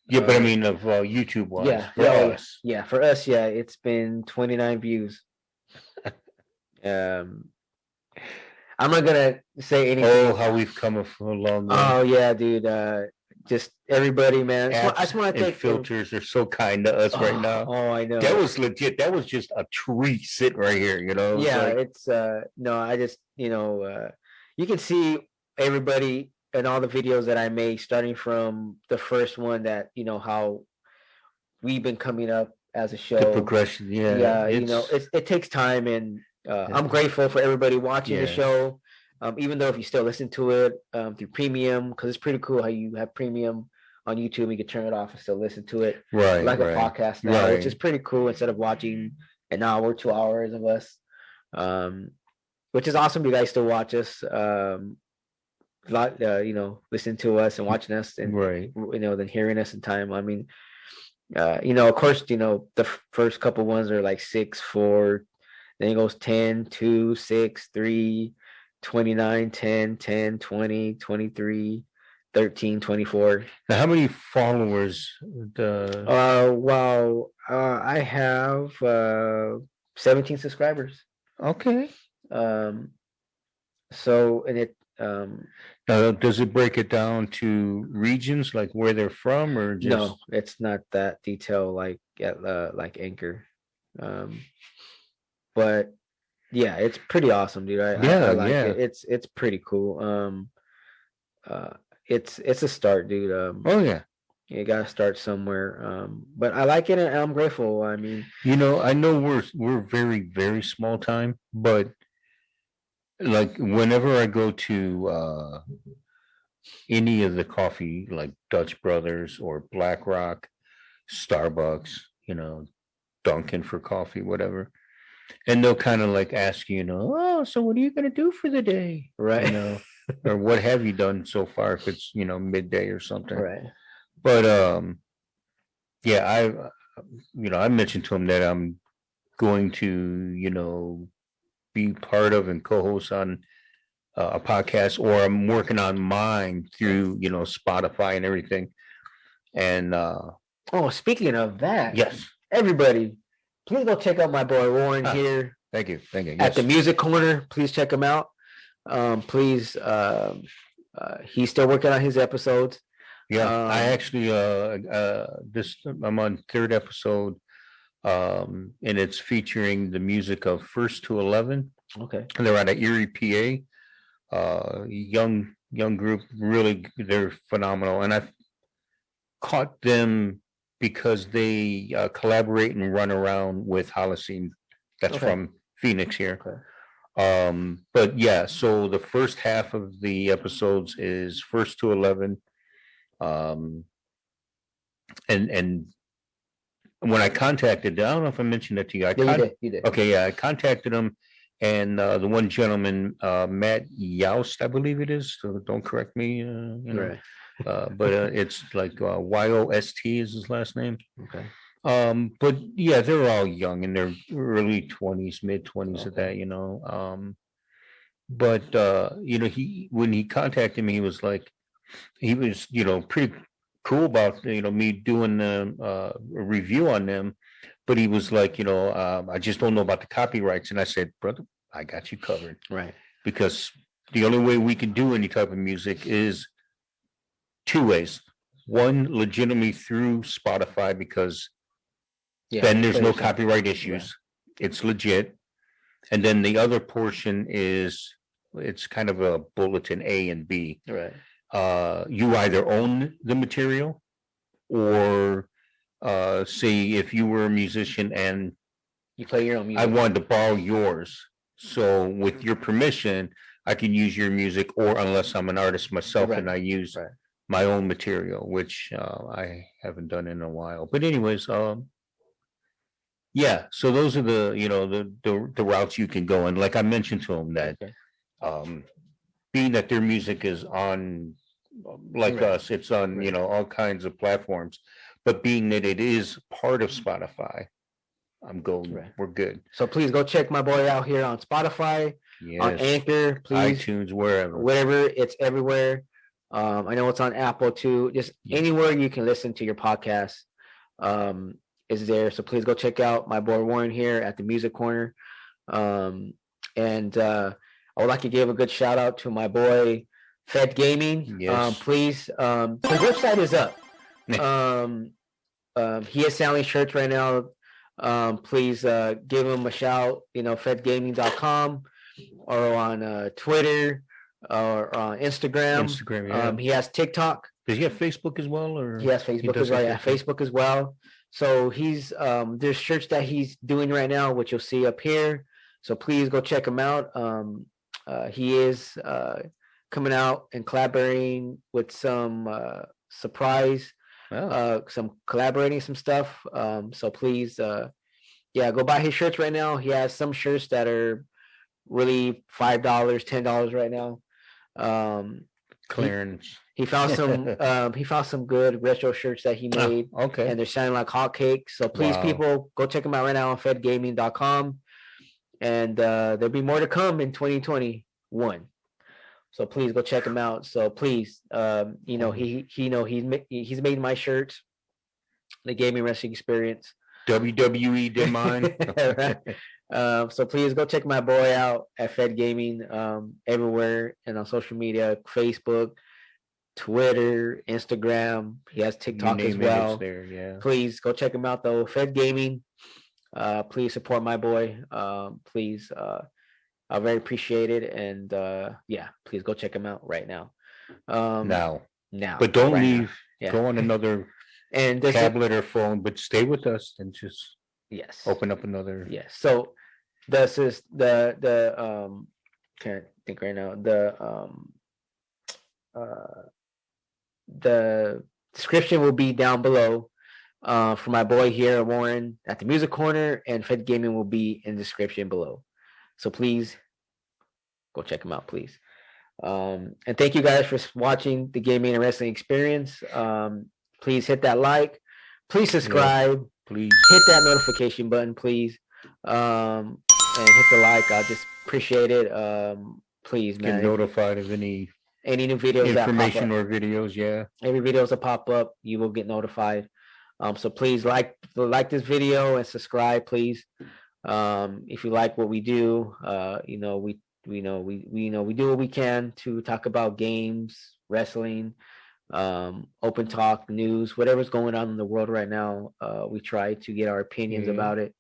Yeah, but I mean of YouTube wise. Yeah, for us. Yeah, for us, yeah, it's been 29 views. I'm not gonna say anything. Oh, how we've come a long way. Oh yeah, dude. Just everybody, man. I just want to take filters are so kind to us right now. Oh, I know. That was legit. That was just a tree sitting right here, Yeah, it's no, I just you can see everybody in all the videos that I made, starting from the first one that how we've been coming up as a show. The progression, yeah. It takes time, and I'm grateful for everybody watching the show. Even though if you still listen to it through premium, because it's pretty cool how you have premium on YouTube, you can turn it off and still listen to it, right? Like a podcast now, which is pretty cool. Instead of watching an hour, 2 hours of us, which is awesome. You guys still watch us, listen to us and watching us, and then hearing us in time. I mean, of course, the first couple ones are like 6, 4, then it goes 10, 2, 6, 3. 29, 10, 10, 20, 23, 13, 24. Now, how many followers? I have 17 subscribers. Okay. So, and it does it break it down to regions, like where they're from, or just... No, it's not that detailed like like Anchor. But yeah, it's pretty awesome, dude. I like it. It's pretty cool. It's a start, dude. You gotta start somewhere. But I like it, and I'm grateful. I mean, I know we're very, very small time, but like whenever I go to any of the coffee, like Dutch Brothers or Black Rock, Starbucks, Dunkin' for coffee, whatever. And they'll kind of like ask you, oh, so what are you going to do for the day? Right. Or what have you done so far if it's, midday or something. Right. But yeah, I mentioned to him that I'm going to, be part of and co-host on a podcast, or I'm working on mine through, Spotify and everything. And speaking of that, yes, everybody, please go check out my boy Warren here. Thank you. At the Music Corner. Please check him out. Please, he's still working on his episodes. Yeah, I actually I'm on third episode, and it's featuring the music of First to 11. Okay. And they're out of Erie, PA. Young group, really, they're phenomenal. And I've caught them because they collaborate and run around with Holocene. That's from Phoenix here. Okay. But yeah, so the first half of the episodes is First to 11. And when I contacted, I don't know if I mentioned that to you. You did. Okay, yeah, I contacted them, and the one gentleman, Matt Youst, I believe it is. So don't correct me. Right. But it's like Yost is his last name. Okay. But yeah, they're all young in their early 20s, mid 20s at that. But when he contacted me, he was pretty cool about me doing a review on them, but he was like, I just don't know about the copyrights. And I said, brother, I got you covered. Right. Because the only way we can do any type of music is two ways. One, legitimately through Spotify, because then there's no copyright issues. Right. It's legit. And then the other portion is, it's kind of a bulletin A and B. Right. You either own the material, or say if you were a musician and you play your own music, I wanted to borrow yours. So with your permission, I can use your music, or unless I'm an artist myself and I use my own material, which I haven't done in a while. But anyways, yeah, so those are the routes you can go. And like I mentioned to them that being that their music is on, like us, it's on all kinds of platforms, but being that it is part of Spotify, I'm going. We're good. So please go check my boy out here on Spotify, on Anchor, please, iTunes, wherever, it's everywhere. I know it's on Apple too. Just anywhere you can listen to your podcast is there. So please go check out my boy Warren here at the Music Corner. And I would like to give a good shout out to my boy Fedgaming. Yes. Please, his website is up. He is selling shirts right now. Please give him a shout. Fedgaming.com, or on Twitter, or on Instagram. Yeah. He has TikTok. Does he have Facebook as well? Or he has Facebook as well. Yeah, Facebook as well. So he's there's shirts that he's doing right now, which you'll see up here. So please go check him out. He is coming out and collaborating with some surprise, some stuff. So please, go buy his shirts right now. He has some shirts that are really $5, $10 right now. Clearance. He found some good retro shirts that he made. Okay. And they're selling like hotcakes. So please, people, go check them out right now on fedgaming.com. And there'll be more to come in 2021. So please go check him out. So please, he's made my shirts, the gaming wrestling experience. WWE did mine. So please go check my boy out at Fedgaming everywhere, and on social media, Facebook, Twitter, Instagram. He has TikTok as well. There, yeah. Please go check him out though. Fedgaming. Please support my boy. Please, I very appreciate it. And please go check him out right now. Now. But don't leave. Yeah. Go on another tablet or phone, but stay with us and just open up another. Yes. So this is the can't think right now. The description will be down below. for my boy here, Warren, at the Music Corner, and Fedgaming will be in the description below. So please go check them out, please. And thank you guys for watching the Gaming and Wrestling Experience. Please hit that like. Please subscribe. Yeah, please hit that notification button, please. And hit the like. I just appreciate it. Please, man. Get notified of any new videos, information or videos. Yeah, every videos that pop up, you will get notified. So please like this video and subscribe, please. If you like what we do, we do what we can to talk about games, wrestling, open talk, news, whatever's going on in the world right now. We try to get our opinions about it.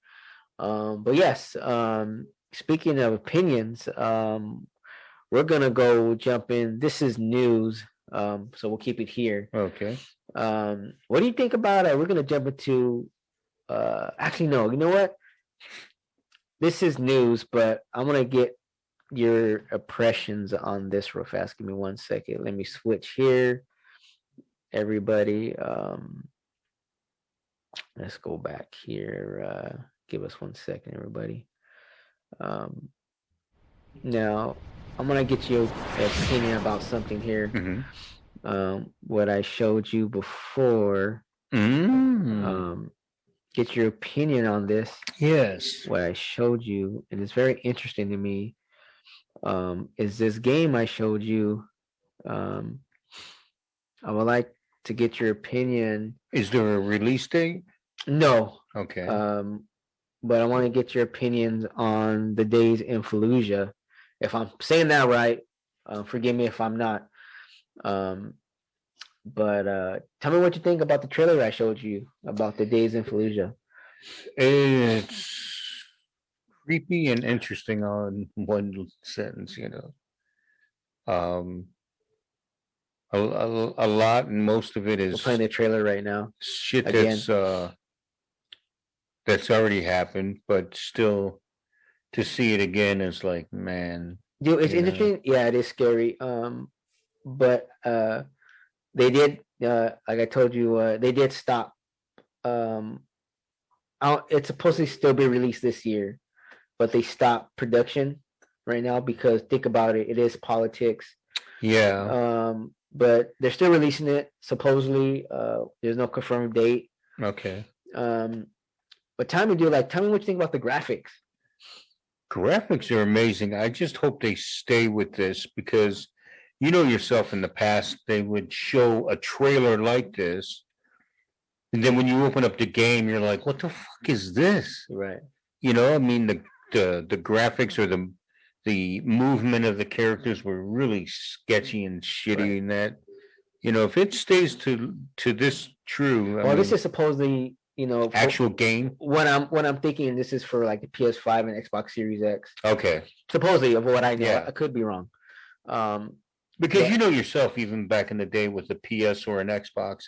But yes, speaking of opinions, we're gonna go jump in. This is news, so we'll keep it here. Okay. What do you think about it? We're gonna jump into. Actually, no. You know what? This is news, but I'm gonna get your impressions on this real fast. Give me 1 second. Let me switch here. Everybody, let's go back here. Give us 1 second, everybody. Now, I'm gonna get your opinion about something here. Mm-hmm. What I showed you before. Get your opinion on this. Yes. What I showed you, and it's very interesting to me. Is this game I showed you? I would like to get your opinion. Is there a release date? No. Okay. But I want to get your opinions on the days in Fallujah. If I'm saying that right, forgive me if I'm not. But tell me what you think about the trailer I showed you about the days in Fallujah. It's creepy and interesting on one sentence, A lot, and most of it is. We're playing the trailer right now. Shit that's already happened, but still to see it again is like, man. Dude, it's interesting. Yeah, it is scary. But they did, like I told you, they did stop. It's supposed to still be released this year, but they stopped production right now because think about it, it is politics. Yeah. But they're still releasing it. Supposedly, there's no confirmed date. Okay. But tell me what you think about the graphics. Graphics are amazing. I just hope they stay with this because you know yourself in the past, they would show a trailer like this. And then when you open up the game, you're like, what the fuck is this? Right. I mean, the graphics or the movement of the characters were really sketchy and shitty right. in that. If it stays to this true. I mean, this is supposedly, actual game. What I'm thinking, this is for like the PS5 and Xbox Series X. Okay. Supposedly, of what I know, I could be wrong. Because you know yourself, even back in the day with the PS or an Xbox,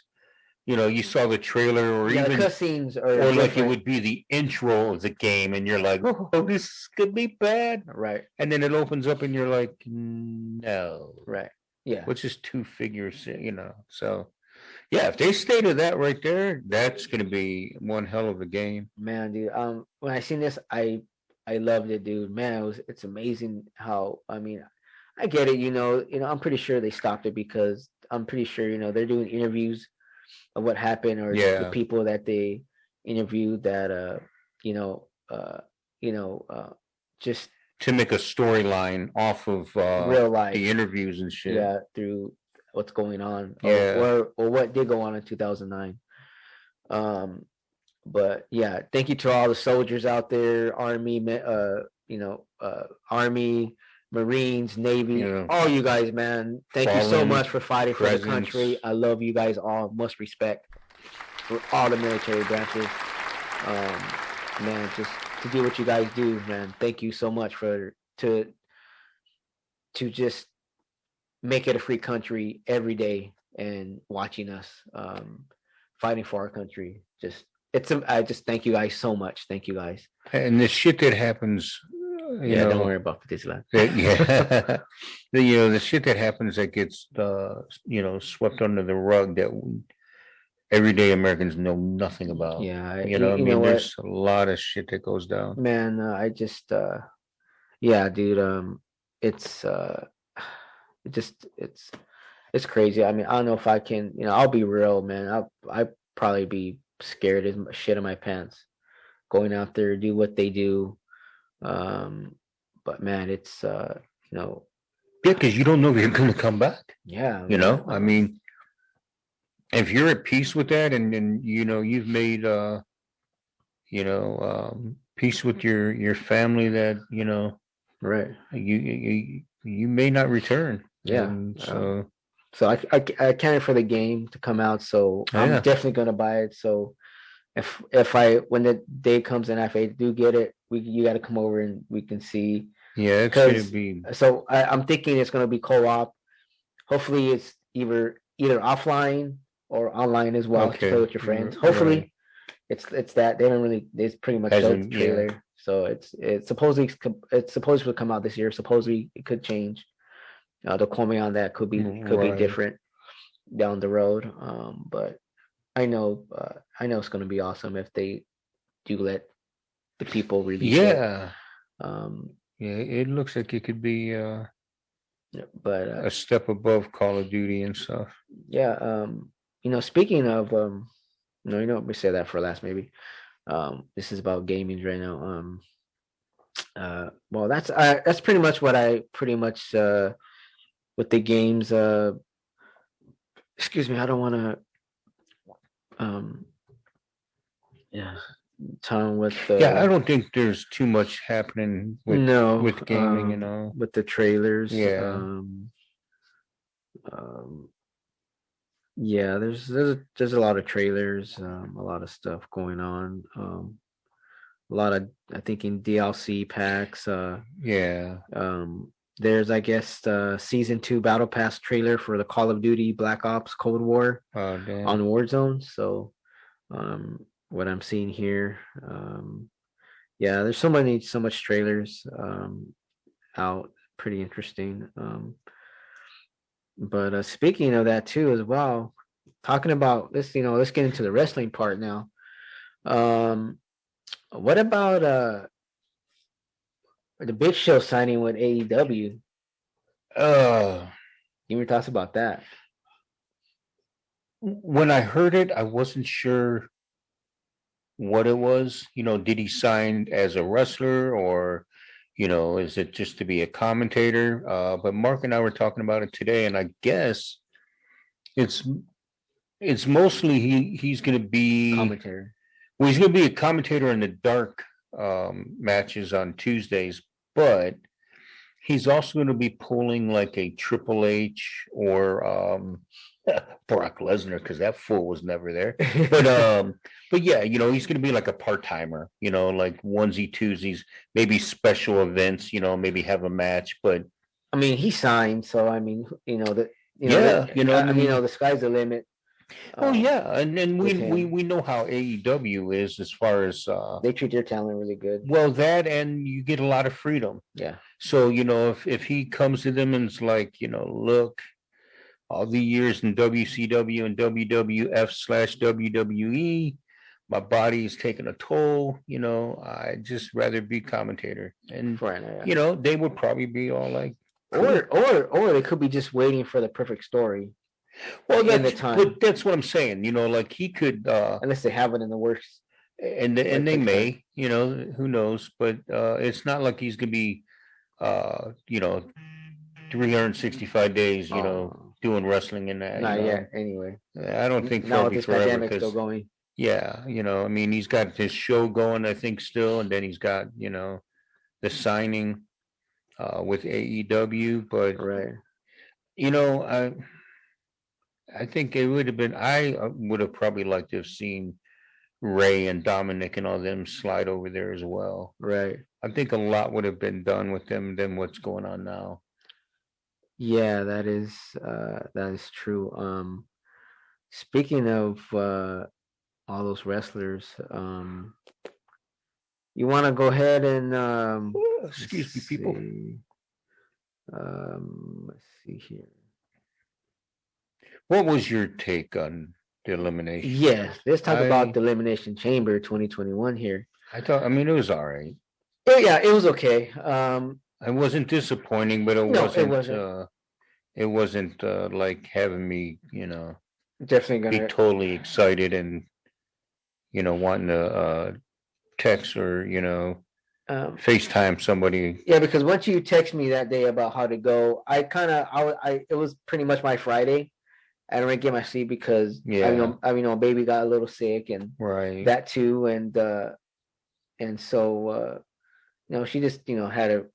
you saw the trailer or even the cutscenes or like it would be the intro of the game, and you're like, oh, this could be bad, right? And then it opens up, and you're like, no, right? Yeah, which is two figures, So, yeah, if they stay to that right there, that's going to be one hell of a game, man, dude. When I seen this, I loved it, dude. Man, it's amazing how. I mean, I get it. I'm pretty sure they stopped it because I'm pretty sure they're doing interviews of what happened or the people that they interviewed that just to make a storyline off of real life, the interviews and shit. Yeah, through what's going on, or what did go on in 2009. But yeah, thank you to all the soldiers out there, Army, Army, Marines, Navy, all you guys, man. Thank you so much for fighting for the country. I love you guys all. Much respect for all the military branches. Man, just to do what you guys do, man. Thank you so much to just make it a free country every day and watching us fighting for our country. I just thank you guys so much. Thank you guys. And the shit that happens. Don't worry about this land. The shit that happens that gets swept under the rug, that everyday Americans know nothing about. Yeah, You know, I you mean, know what, there's a lot of shit that goes down. man? I just yeah, dude. It's it just it's crazy. I mean, I don't know if I can. You know, I'll be real, man. I probably be scared as shit in my pants going out there do what they do. But man, it's you know, Yeah, because you don't know if you're going to come back. yeah, You man. know, I mean, if you're at peace with that, and you know you've made peace with your family, that Right. you may not return. Yeah. And so So I can't wait for the game to come out. So I'm yeah, definitely gonna buy it. So if I when the day comes and if I do get it, you got to come over and we can see. yeah, it's going to Because be so I'm thinking it's gonna be co-op. Hopefully it's either offline or online as well to play okay. with your friends. Right. Hopefully it's that they don't really they pretty much showed the Hasn't trailer. So it's supposed to come out this year. Supposedly it could change. The comment on that could be right. different down the road. But I know it's going to be awesome if they do let the people release it. Yeah, yeah. It looks like it could be But a step above Call of Duty and stuff. yeah, speaking of we say that for last maybe. This is about gaming right now. Well, that's pretty much what I pretty much with the games. Excuse me, I don't want to. Yeah, time with the. Yeah, I don't think there's too much happening with No, with gaming, you know. with the trailers. Yeah. Yeah, there's a lot of trailers, a lot of stuff going on. A lot of I think in DLC packs. Yeah. There's I guess the season 2 battle pass trailer for the Call of Duty Black Ops Cold War Oh damn. on Warzone. So, what I'm seeing here, yeah, there's so much trailers out, pretty interesting. But speaking of that too, as well, talking about this, let's get into the wrestling part now. What about the Big Show signing with AEW? Give me thoughts about that. When I heard it, I wasn't sure what it was. You know, did he sign as a wrestler, or is it just to be a commentator? But Mark and I were talking about it today, and I guess it's mostly he's going to be Commentator. Well, he's going to be a commentator in the dark matches on Tuesdays, but he's also going to be pulling like a Triple H or Brock Lesnar, because that fool was never there. But yeah, he's going to be like a part timer. Like onesie twosies, maybe special events. Maybe have a match. But I mean, he signed, so I mean, the sky's the limit. Oh yeah, and then we know how AEW is as far as they treat their talent really good. Well, that, and you get a lot of freedom. Yeah. So if he comes to them and it's like, look, all the years in WCW and WWF/WWE, my body is taking a toll. I just rather be commentator, and they would probably be all like, or they could be just waiting for the perfect story. Well, that's what I'm saying. Like he could, unless they have it in the works, and they may. Who knows? But it's not like he's gonna be, 365 days. Doing wrestling in that. Not yet. Anyway, I don't think now with this pandemic still going. Yeah, I mean, he's got his show going, I think, still, and then he's got the signing with AEW, but right. I think it would have been. I would have probably liked to have seen Ray and Dominic and all them slide over there as well. Right. I think a lot would have been done with them than what's going on now. Yeah, that is true. Speaking of all those wrestlers, you want to go ahead and excuse me, people. Let's see here. What was your take on the elimination. Yes, let's talk about the Elimination Chamber 2021 here. I mean, it was all right. Yeah, it was okay. It wasn't disappointing, but it wasn't. It wasn't like having me, definitely gonna be totally excited and wanting to text or FaceTime somebody. Yeah, because once you text me that day about how to go, it was pretty much my Friday. I didn't really get my sleep because baby got a little sick and that too, and so she just had a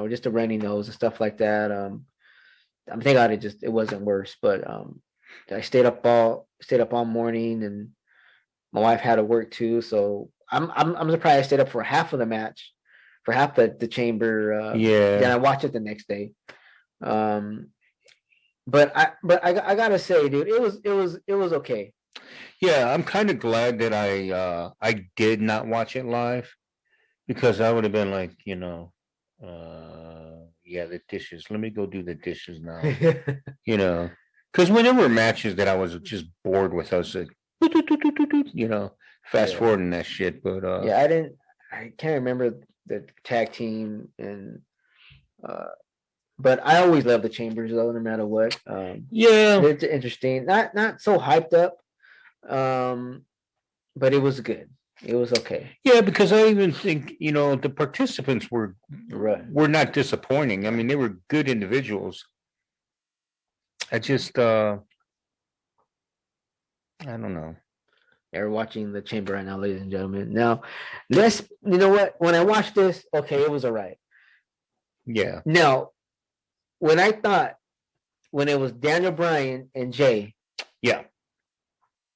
just a runny nose and stuff like that. I'm thank God it wasn't worse, but I stayed up all morning, and my wife had to work too, so I'm surprised I stayed up for half of the match, for half the chamber. Then I watched it the next day. But I gotta say, dude, it was okay. Yeah, I'm kind of glad that I did not watch it live, because I would have been like, the dishes. Let me go do the dishes now. Because when there were matches that I was just bored with, I was like, fast forwarding that shit. But I can't remember the tag team, and but I always love the chambers though, no matter what. It's interesting. Not so hyped up, but it was good. It was okay. Yeah, because I even think the participants were not disappointing. I mean, they were good individuals. I just I don't know. You're watching the chamber right now, ladies and gentlemen. Now, you know what? When I watched this, okay, it was all right. Yeah. Now, when it was Daniel Bryan and Jay,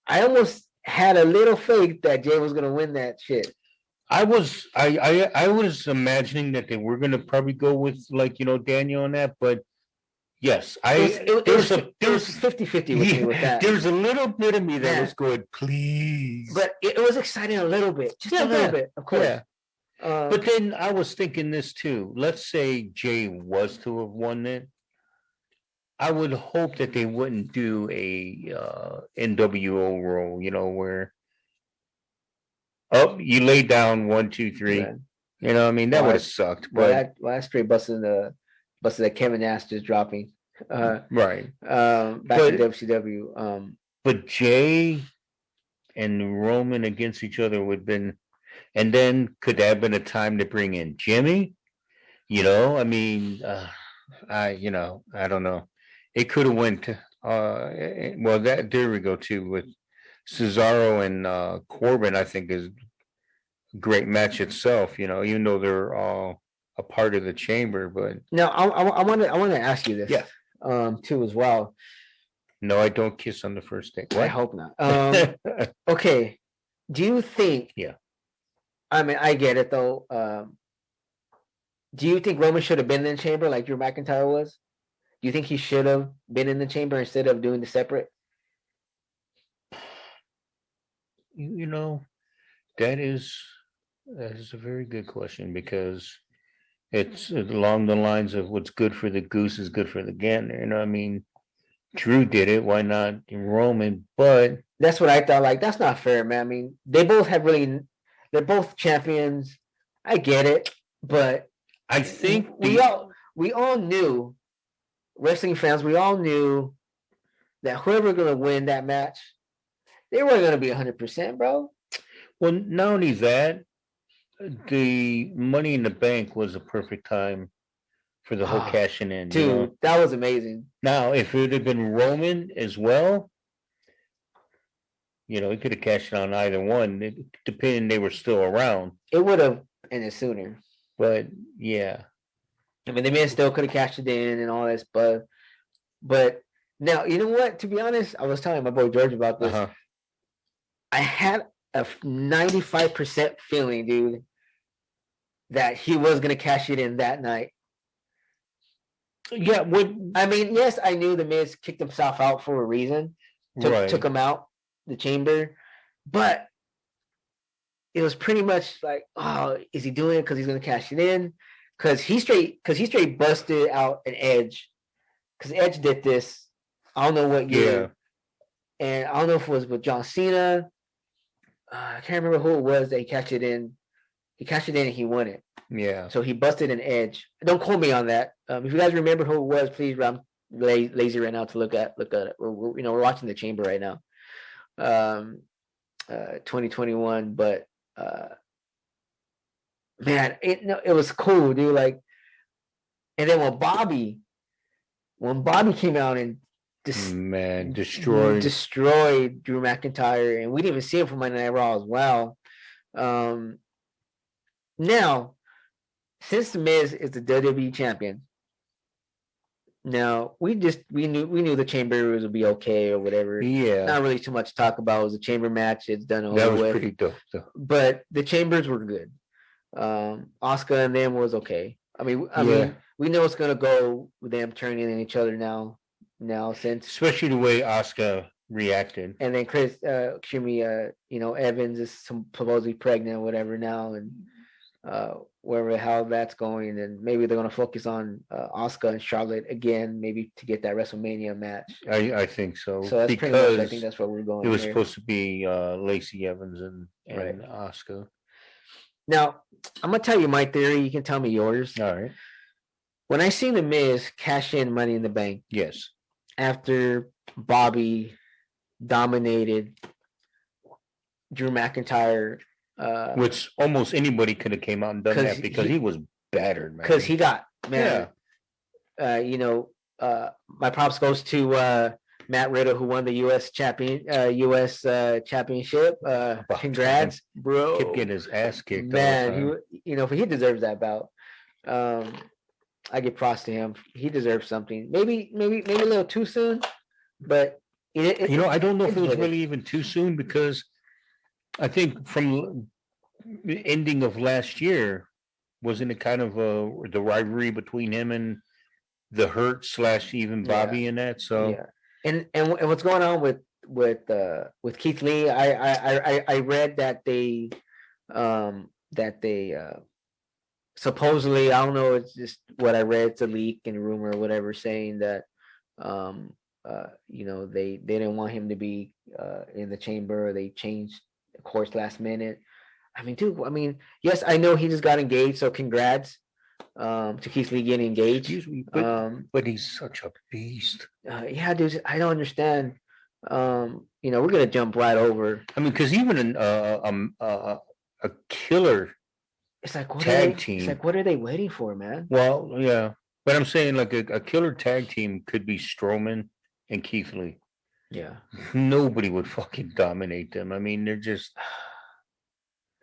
I almost had a little faith that Jay was gonna win that shit. I was imagining that they were gonna probably go with Daniel on that, but yes, it was 50-50 with me with that. There's a little bit of me that was going, please. But it was exciting a little bit, just a little bit, of course. Yeah. But then I was thinking this too. Let's say Jay was to have won it. I would hope that they wouldn't do a NWO role, where you lay down 1, 2, 3. Yeah. I mean, that would have sucked. But I straight busted that Kevin Nash just dropping. Back to WCW. But Jay and Roman against each other would have been, and then could that have been a time to bring in Jimmy? I mean, I don't know. It could have went. There we go too with Cesaro and Corbin. I think is a great match itself. Even though they're all a part of the chamber, but now I want to ask you this, too as well. No, I don't kiss on the first date. I hope not. Okay, do you think? Yeah. I mean, I get it though. Do you think Roman should have been in the chamber like Drew McIntyre was? Do you think he should have been in the chamber instead of doing the separate? That is a very good question, because it's along the lines of what's good for the goose is good for the gander. I mean, Drew did it. Why not Roman? But that's what I thought. Like, that's not fair, man. I mean, they're both champions. I get it, but I think we all knew, wrestling fans, we all knew that whoever going to win that match, they weren't going to be 100%, bro. Well, not only that, the Money in the Bank was a perfect time for the whole cashing in. Dude, that was amazing. Now, if it had been Roman as well, he could have cashed on either one, depending they were still around. It would have ended sooner. But, yeah. I mean, the man still could have cashed it in and all this, but now, you know what? To be honest, I was telling my boy George about this. I had a 95% feeling, dude, that he was going to cash it in that night. Yeah, I mean, yes, I knew the Miz kicked himself out for a reason, took him out the chamber, but it was pretty much like, oh, is he doing it because he's going to cash it in? Because he straight busted out an Edge, because Edge did this. I don't know what year. and I don't know if it was with John Cena. I can't remember who it was that he cashed it in. He cashed it in and he won it. Yeah. So he busted an Edge. Don't quote me on that. If you guys remember who it was, please. I'm lazy right now to look at it. We're watching the Chamber right now. 2021, but man, it was cool, dude. Like, and then when Bobby came out and destroyed Drew McIntyre, and we didn't even see him from Monday Night Raw as well. Now, since The Miz is the WWE champion, now we knew the Chamber would be okay or whatever. Yeah, not really too much to talk about. It was a Chamber match. It's done over that was with. Pretty dope, though. But the Chambers were good. Asuka and them was okay. I mean, we know it's gonna go with them turning in each other now since, especially the way Asuka reacted. And then Evans is supposedly pregnant or whatever now, and wherever how that's going, and maybe they're gonna focus on Asuka and Charlotte again, maybe to get that WrestleMania match. I think so. So that's pretty much, I think that's what we're going. It was supposed to be Lacey Evans and Asuka. Now, I'm gonna tell you my theory. You can tell me yours. All right. When I seen The Miz cash in Money in the Bank, yes, after Bobby dominated Drew McIntyre, which almost anybody could have came out and done that because he was battered, man. Because he got my props goes to Matt Riddle, who won the U.S. championship. Congrats, bro! Kept getting his ass kicked. Man, he deserves that belt. I give props to him. He deserves something. Maybe a little too soon, but I don't know if it was really even too soon, because I think from the ending of last year, wasn't it kind of the rivalry between him and the Hurt / even Bobby in that? So and what's going on with Keith Lee? I read that they supposedly, I don't know, it's just what I read, it's a leak and a rumor or whatever, saying that they didn't want him to be in the Chamber. They changed the course last minute. I mean, dude, yes, I know he just got engaged, so congrats to Keith Lee getting engaged. Excuse me, but he's such a beast. Yeah, dude, I don't understand. We're gonna jump right over. I mean, because even a killer, it's like tag team. It's like, what are they waiting for, man? Well, yeah, but I'm saying like a killer tag team could be Strowman and Keith Lee. Yeah, nobody would fucking dominate them. I mean, they're just.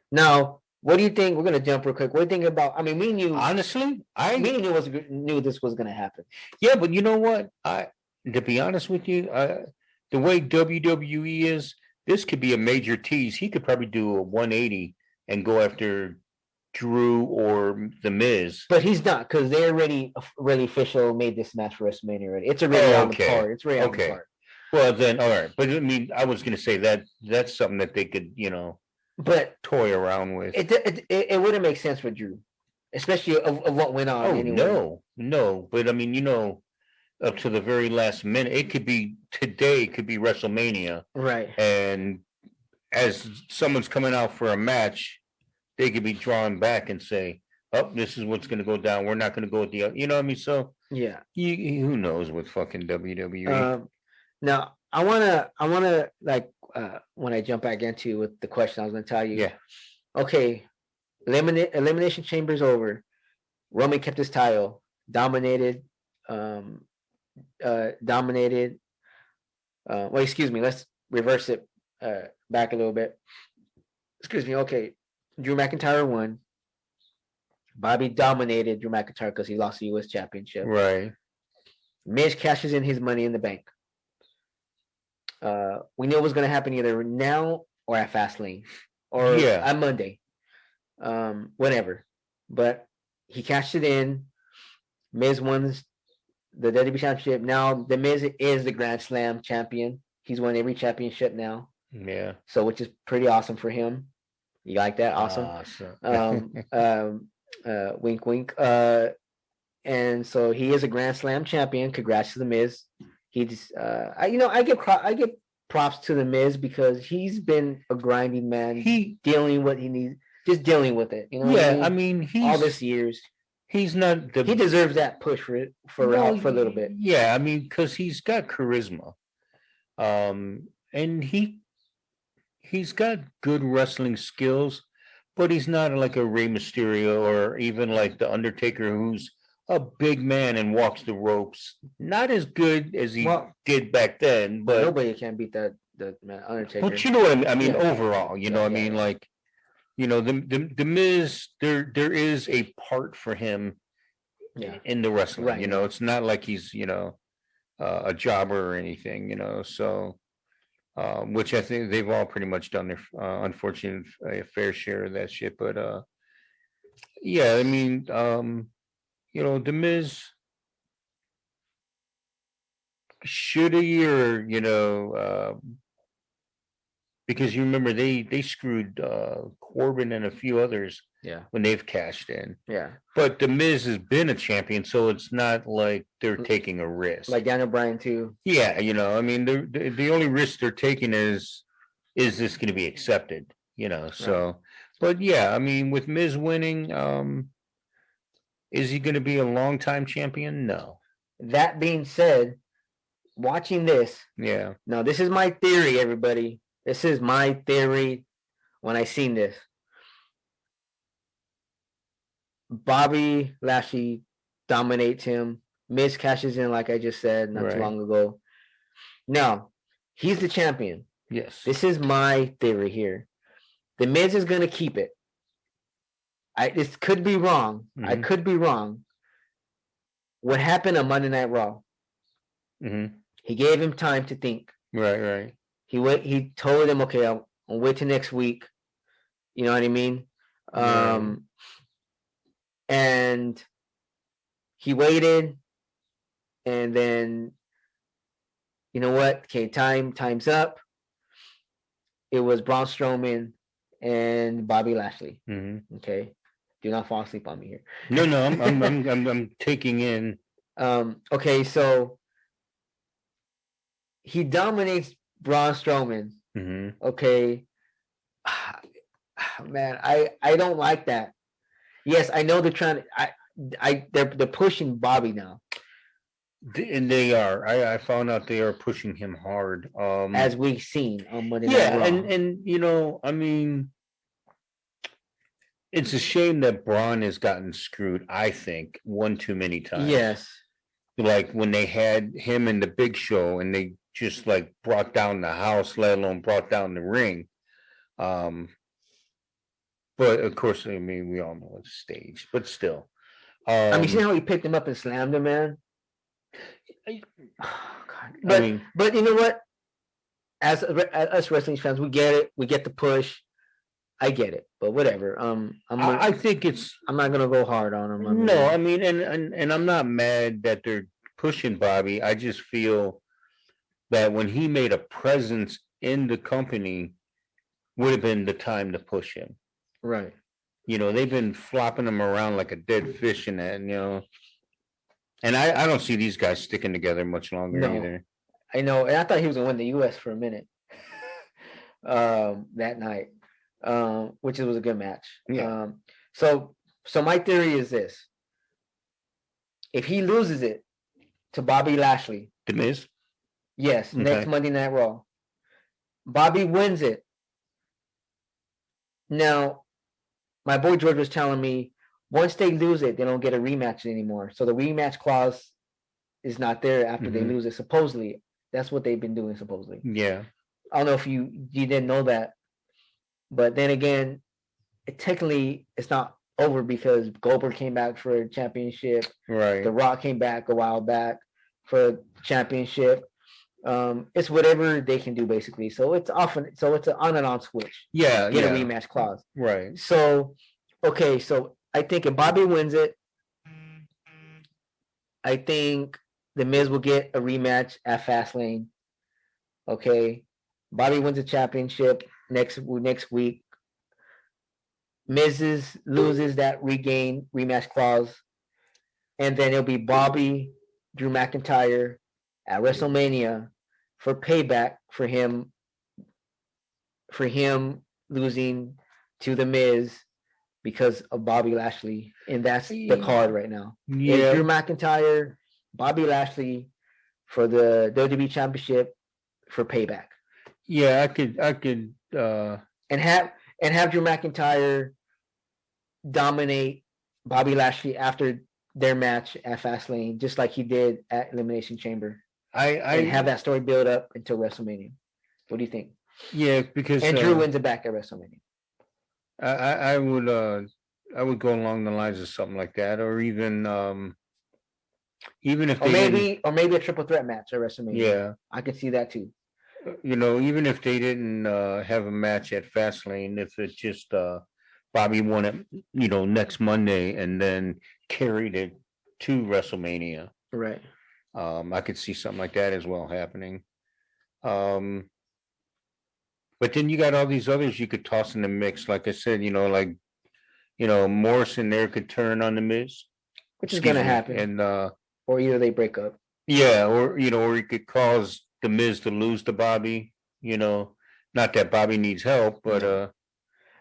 Now, what do you think? We're gonna jump real quick. What do you think about? I mean, me and you. Honestly, knew this was gonna happen. Yeah, but you know what? To be honest with you, the way WWE is, this could be a major tease. He could probably do a 180 and go after Drew or The Miz. But he's not, because they already really official made this match for WrestleMania already. It's already on the card. It's already on the card. Well, then, all right. But I mean, I was gonna say that's something that they could, but toy around with. It wouldn't make sense for Drew, especially of what went on. Oh, no. But I mean, up to the very last minute, it could be today. It could be WrestleMania, right? And as someone's coming out for a match, they could be drawing back and say, "Oh, this is what's going to go down. We're not going to go with the other." You know what I mean? So yeah, who knows with fucking WWE? Now I wanna like when I jump back into with the question I was gonna tell you. Yeah. Okay. Elimination Chamber's over. Roman kept his title. Dominated. Well, excuse me. Let's reverse it back a little bit. Excuse me. Okay. Drew McIntyre won. Bobby dominated Drew McIntyre because he lost the U.S. Championship. Right. Miz cashes in his Money in the Bank. We knew it was going to happen either now or at Fastlane or on Monday, whatever. But he cashed it in. Miz won the WWE Championship. Now the Miz is the Grand Slam champion. He's won every championship now. Yeah. So, which is pretty awesome for him. You like that? Awesome. Wink, wink. And so he is a Grand Slam champion. Congrats to the Miz. He just, I give props to the Miz because he's been a grinding man. Dealing what he needs, just dealing with it. You know. Yeah, I mean, all this years. He's not. He deserves that push for a little bit. Yeah, I mean, because he's got charisma, and he's got good wrestling skills, but he's not like a Rey Mysterio or even like the Undertaker, who's a big man and walks the ropes. Not as good as he did back then, but nobody can beat that Undertaker. But you know what I mean? I mean, overall, you know, I mean, like, you know, the Miz, there is a part for him in the wrestling. Right. You know, it's not like he's, you know, a jobber or anything, you know. So, which I think they've all pretty much done their unfortunate fair share of that shit. But yeah, I mean, you know, the Miz should he, or you know, because you remember they screwed Corbin and a few others when they've cashed in. Yeah. But the Miz has been a champion, so it's not like they're taking a risk. Like Daniel Bryan too. Yeah, you know, I mean the only risk they're taking is this going to be accepted, you know. So but yeah, I mean with Miz winning, is he going to be a long-time champion? No. That being said, watching this. Yeah. Now this is my theory, everybody. This is my theory when I seen this. Bobby Lashley dominates him. Miz cashes in, like I just said not too long ago. Now, he's the champion. Yes. This is my theory here. The Miz is going to keep it. This could be wrong. Mm-hmm. I could be wrong. What happened on Monday Night Raw? Mm-hmm. He gave him time to think. Right. He told him, okay, I'll wait till next week. You know what I mean? And he waited, and then, you know what? Okay, time's up. It was Braun Strowman and Bobby Lashley. Mm-hmm. Okay, do not fall asleep on me here. No, I'm taking in. Okay, so he dominates Braun Strowman. Mm-hmm. Okay. Man, I don't like that. Yes, I know they're trying to they're pushing Bobby now. And they are. I found out they are pushing him hard. As we've seen on Monday Night Raw. and you know, I mean, it's a shame that Braun has gotten screwed, I think, one too many times. Yes. Like when they had him in the Big Show and they just like brought down the house, let alone brought down the ring. But of course, I mean, we all know it's staged, but still. I mean, see how he picked him up and slammed him, man? Oh, God. But you know what? As us wrestling fans, we get it. We get the push. I get it, but whatever. I think I'm not gonna go hard on him. No, I mean, and I'm not mad that they're pushing Bobby. I just feel that when he made a presence in the company, would have been the time to push him. Right. You know, they've been flopping him around like a dead fish in that, and, you know. And I don't see these guys sticking together much longer either. I know, and I thought he was gonna win the US for a minute. That night. Which was a good match. Yeah. So my theory is this. If he loses it to Bobby Lashley. The Miz? Yes, okay. Next Monday Night Raw. Bobby wins it. Now, my boy George was telling me once they lose it, they don't get a rematch anymore. So the rematch clause is not there after they lose it. Supposedly. That's what they've been doing, supposedly. Yeah. I don't know if you didn't know that. But then again, technically it's not over because Goldberg came back for a championship. Right. The Rock came back a while back for a championship. It's whatever they can do basically. So it's an on and on switch. Yeah. Get a rematch clause. Right. So okay, so I think if Bobby wins it, I think the Miz will get a rematch at Fastlane. Okay. Bobby wins the championship next week. Miz loses that rematch clause, and then it'll be Bobby, Drew McIntyre at WrestleMania, for payback for him losing to The Miz because of Bobby Lashley, and that's the card right now. It's Drew McIntyre, Bobby Lashley for the WWE Championship for payback. Yeah, I could and have Drew McIntyre dominate Bobby Lashley after their match at Fastlane, just like he did at Elimination Chamber. And have that story build up until WrestleMania. What do you think? Yeah, because Drew wins it back at WrestleMania. I would go along the lines of something like that, or even if they maybe a triple threat match at WrestleMania. Yeah, I could see that too. Even if they didn't have a match at Fastlane, if it's just Bobby won it, next Monday and then carried it to WrestleMania. Right. I could see something like that as well happening. But then you got all these others you could toss in the mix. Like I said, Morrison there could turn on the Miz, which is going to happen, and or either they break up. Yeah, or he could cause the Miz to lose to Bobby. Not that Bobby needs help, but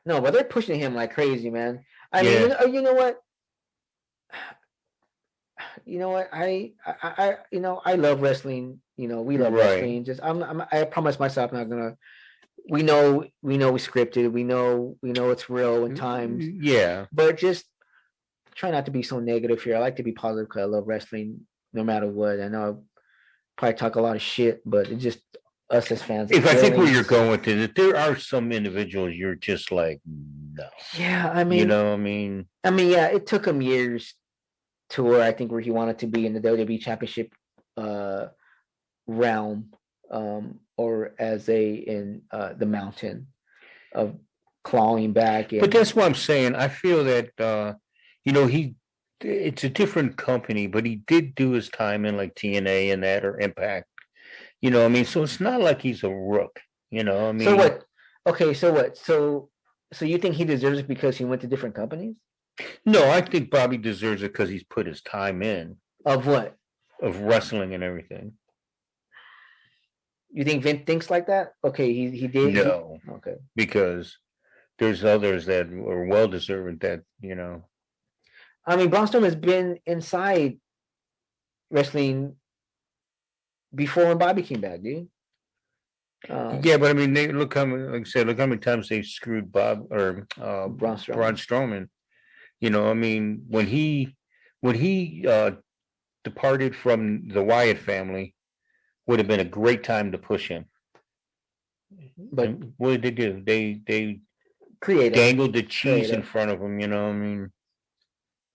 no, but they're pushing him like crazy, man. I mean, you know what? I love wrestling. We love wrestling. Just I promise myself I'm not gonna. We know we scripted. We know it's real at times. Yeah, but just try not to be so negative here. I like to be positive because I love wrestling, no matter what. I know I probably talk a lot of shit, but it's just us as fans. If I think where you're going with it, there are some individuals you're just like, no. Yeah, I mean, yeah, it took him years to where I think where he wanted to be in the WWE Championship realm, or as in the mountain of clawing back. But that's what I'm saying. I feel that it's a different company, but he did do his time in like TNA and that, or Impact. So it's not like he's a rook. So what? Okay, so what? So you think he deserves it because he went to different companies? No, I think Bobby deserves it because he's put his time in. Of what? Of wrestling and everything. You think Vince thinks like that? Okay, he did. No. Okay. Because there's others that are well deserving that, I mean, Braun Strowman has been inside wrestling before when Bobby came back, dude. Yeah, but I mean, look how many times they screwed Braun Strowman. When he departed from the Wyatt family, would have been a great time to push him. But what did they do? They dangled the cheese in front of him.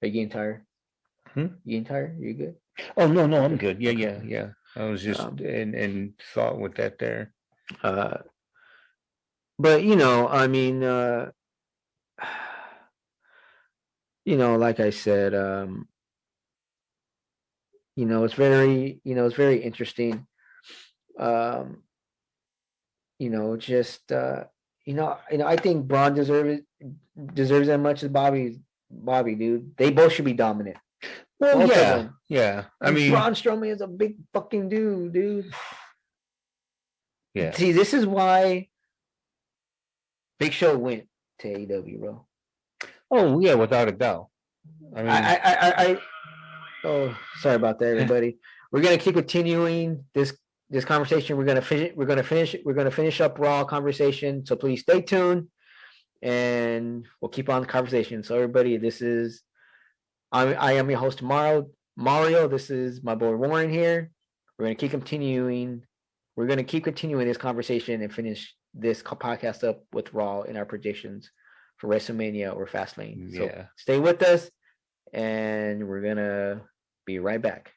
Are you getting tired? You getting tired? You good? Oh no, I'm good. Yeah. I was just in thought with that there. But I mean, like I said, it's very interesting. I think Braun deserves as much as Bobby, dude. They both should be dominant. Well, yeah. I mean, Braun Strowman is a big fucking dude. Yeah. See, this is why Big Show went to AEW, bro. Oh yeah, without a doubt. I mean, oh, sorry about that, everybody. We're gonna keep continuing this conversation. We're gonna finish up Raw conversation. So please stay tuned, and we'll keep on the conversation. So everybody, I am your host Mario. This is my boy Warren here. We're gonna keep continuing. We're gonna keep continuing this conversation and finish this podcast up with Raw in our predictions for WrestleMania or Fastlane. So stay with us, and we're gonna be right back.